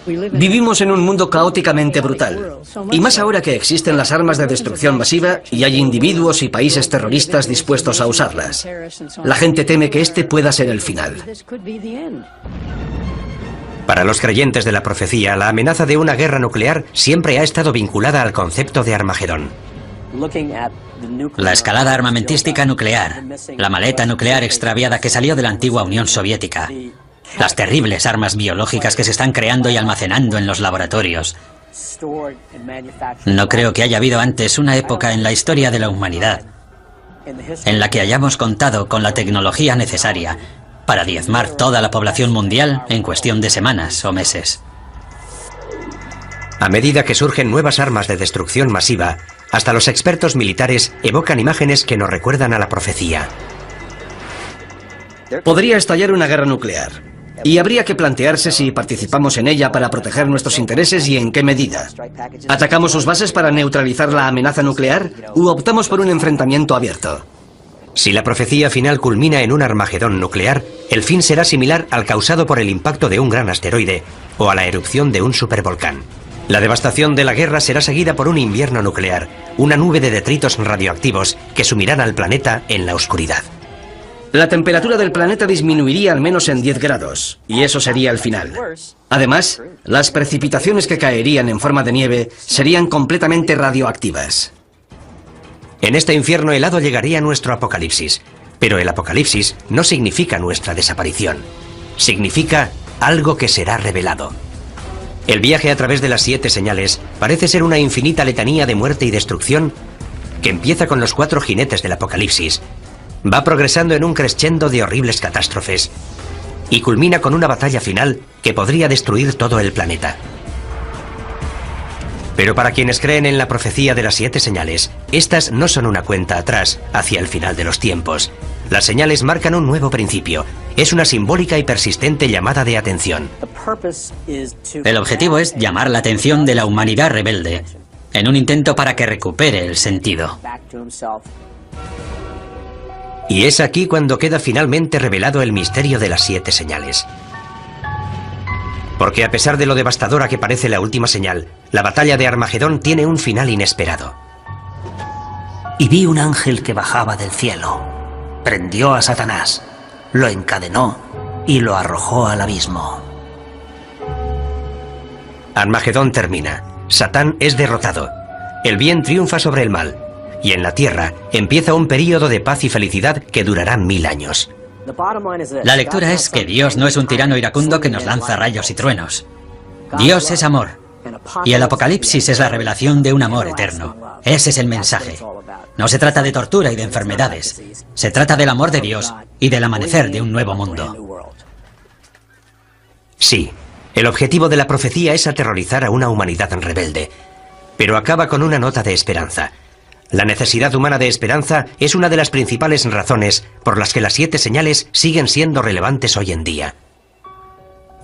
Vivimos en un mundo caóticamente brutal, y más ahora que existen las armas de destrucción masiva y hay individuos y países terroristas dispuestos a usarlas. La gente teme que este pueda ser el final. Para los creyentes de la profecía, la amenaza de una guerra nuclear siempre ha estado vinculada al concepto de Armagedón. La escalada armamentística nuclear, la maleta nuclear extraviada que salió de la antigua Unión Soviética, las terribles armas biológicas que se están creando y almacenando en los laboratorios. No creo que haya habido antes una época en la historia de la humanidad en la que hayamos contado con la tecnología necesaria para diezmar toda la población mundial en cuestión de semanas o meses. A medida que surgen nuevas armas de destrucción masiva, hasta los expertos militares evocan imágenes que nos recuerdan a la profecía. Podría estallar una guerra nuclear, y habría que plantearse si participamos en ella para proteger nuestros intereses y en qué medida. ¿Atacamos sus bases para neutralizar la amenaza nuclear u optamos por un enfrentamiento abierto? Si la profecía final culmina en un Armagedón nuclear, el fin será similar al causado por el impacto de un gran asteroide o a la erupción de un supervolcán. La devastación de la guerra será seguida por un invierno nuclear, una nube de detritos radioactivos que sumirán al planeta en la oscuridad. La temperatura del planeta disminuiría al menos en 10 grados, y eso sería el final. Además, las precipitaciones que caerían en forma de nieve serían completamente radioactivas. En este infierno helado llegaría nuestro apocalipsis, pero el apocalipsis no significa nuestra desaparición. Significa algo que será revelado. El viaje a través de las 7 señales parece ser una infinita letanía de muerte y destrucción que empieza con los 4 jinetes del apocalipsis, va progresando en un crescendo de horribles catástrofes y culmina con una batalla final que podría destruir todo el planeta. Pero para quienes creen en la profecía de las 7 señales, estas no son una cuenta atrás hacia el final de los tiempos. Las señales marcan un nuevo principio. Es una simbólica y persistente llamada de atención. El objetivo es llamar la atención de la humanidad rebelde, en un intento para que recupere el sentido. Y es aquí cuando queda finalmente revelado el misterio de las 7 señales. Porque a pesar de lo devastadora que parece la última señal, la batalla de Armagedón tiene un final inesperado. Y vi un ángel que bajaba del cielo, prendió a Satanás, lo encadenó y lo arrojó al abismo. Armagedón termina. Satán es derrotado. El bien triunfa sobre el mal. Y en la tierra empieza un período de paz y felicidad que durará 1000 años. La lectura es que Dios no es un tirano iracundo que nos lanza rayos y truenos. Dios es amor. Y el Apocalipsis es la revelación de un amor eterno. Ese es el mensaje. No se trata de tortura y de enfermedades. Se trata del amor de Dios y del amanecer de un nuevo mundo. Sí, el objetivo de la profecía es aterrorizar a una humanidad rebelde. pero acaba con una nota de esperanza. La necesidad humana de esperanza es una de las principales razones por las que las 7 señales siguen siendo relevantes hoy en día.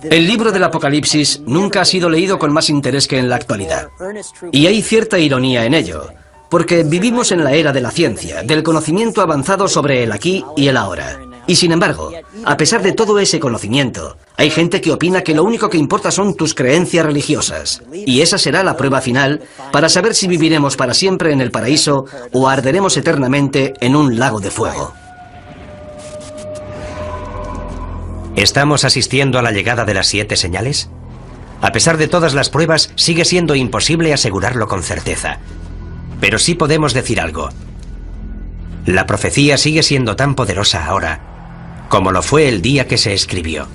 El libro del Apocalipsis nunca ha sido leído con más interés que en la actualidad. Y hay cierta ironía en ello, porque vivimos en la era de la ciencia, del conocimiento avanzado sobre el aquí y el ahora. Y sin embargo, a pesar de todo ese conocimiento, hay gente que opina que lo único que importa son tus creencias religiosas. Y esa será la prueba final para saber si viviremos para siempre en el paraíso o arderemos eternamente en un lago de fuego. ¿Estamos asistiendo a la llegada de las 7 señales? A pesar de todas las pruebas, sigue siendo imposible asegurarlo con certeza. Pero sí podemos decir algo. La profecía sigue siendo tan poderosa ahora como lo fue el día que se escribió.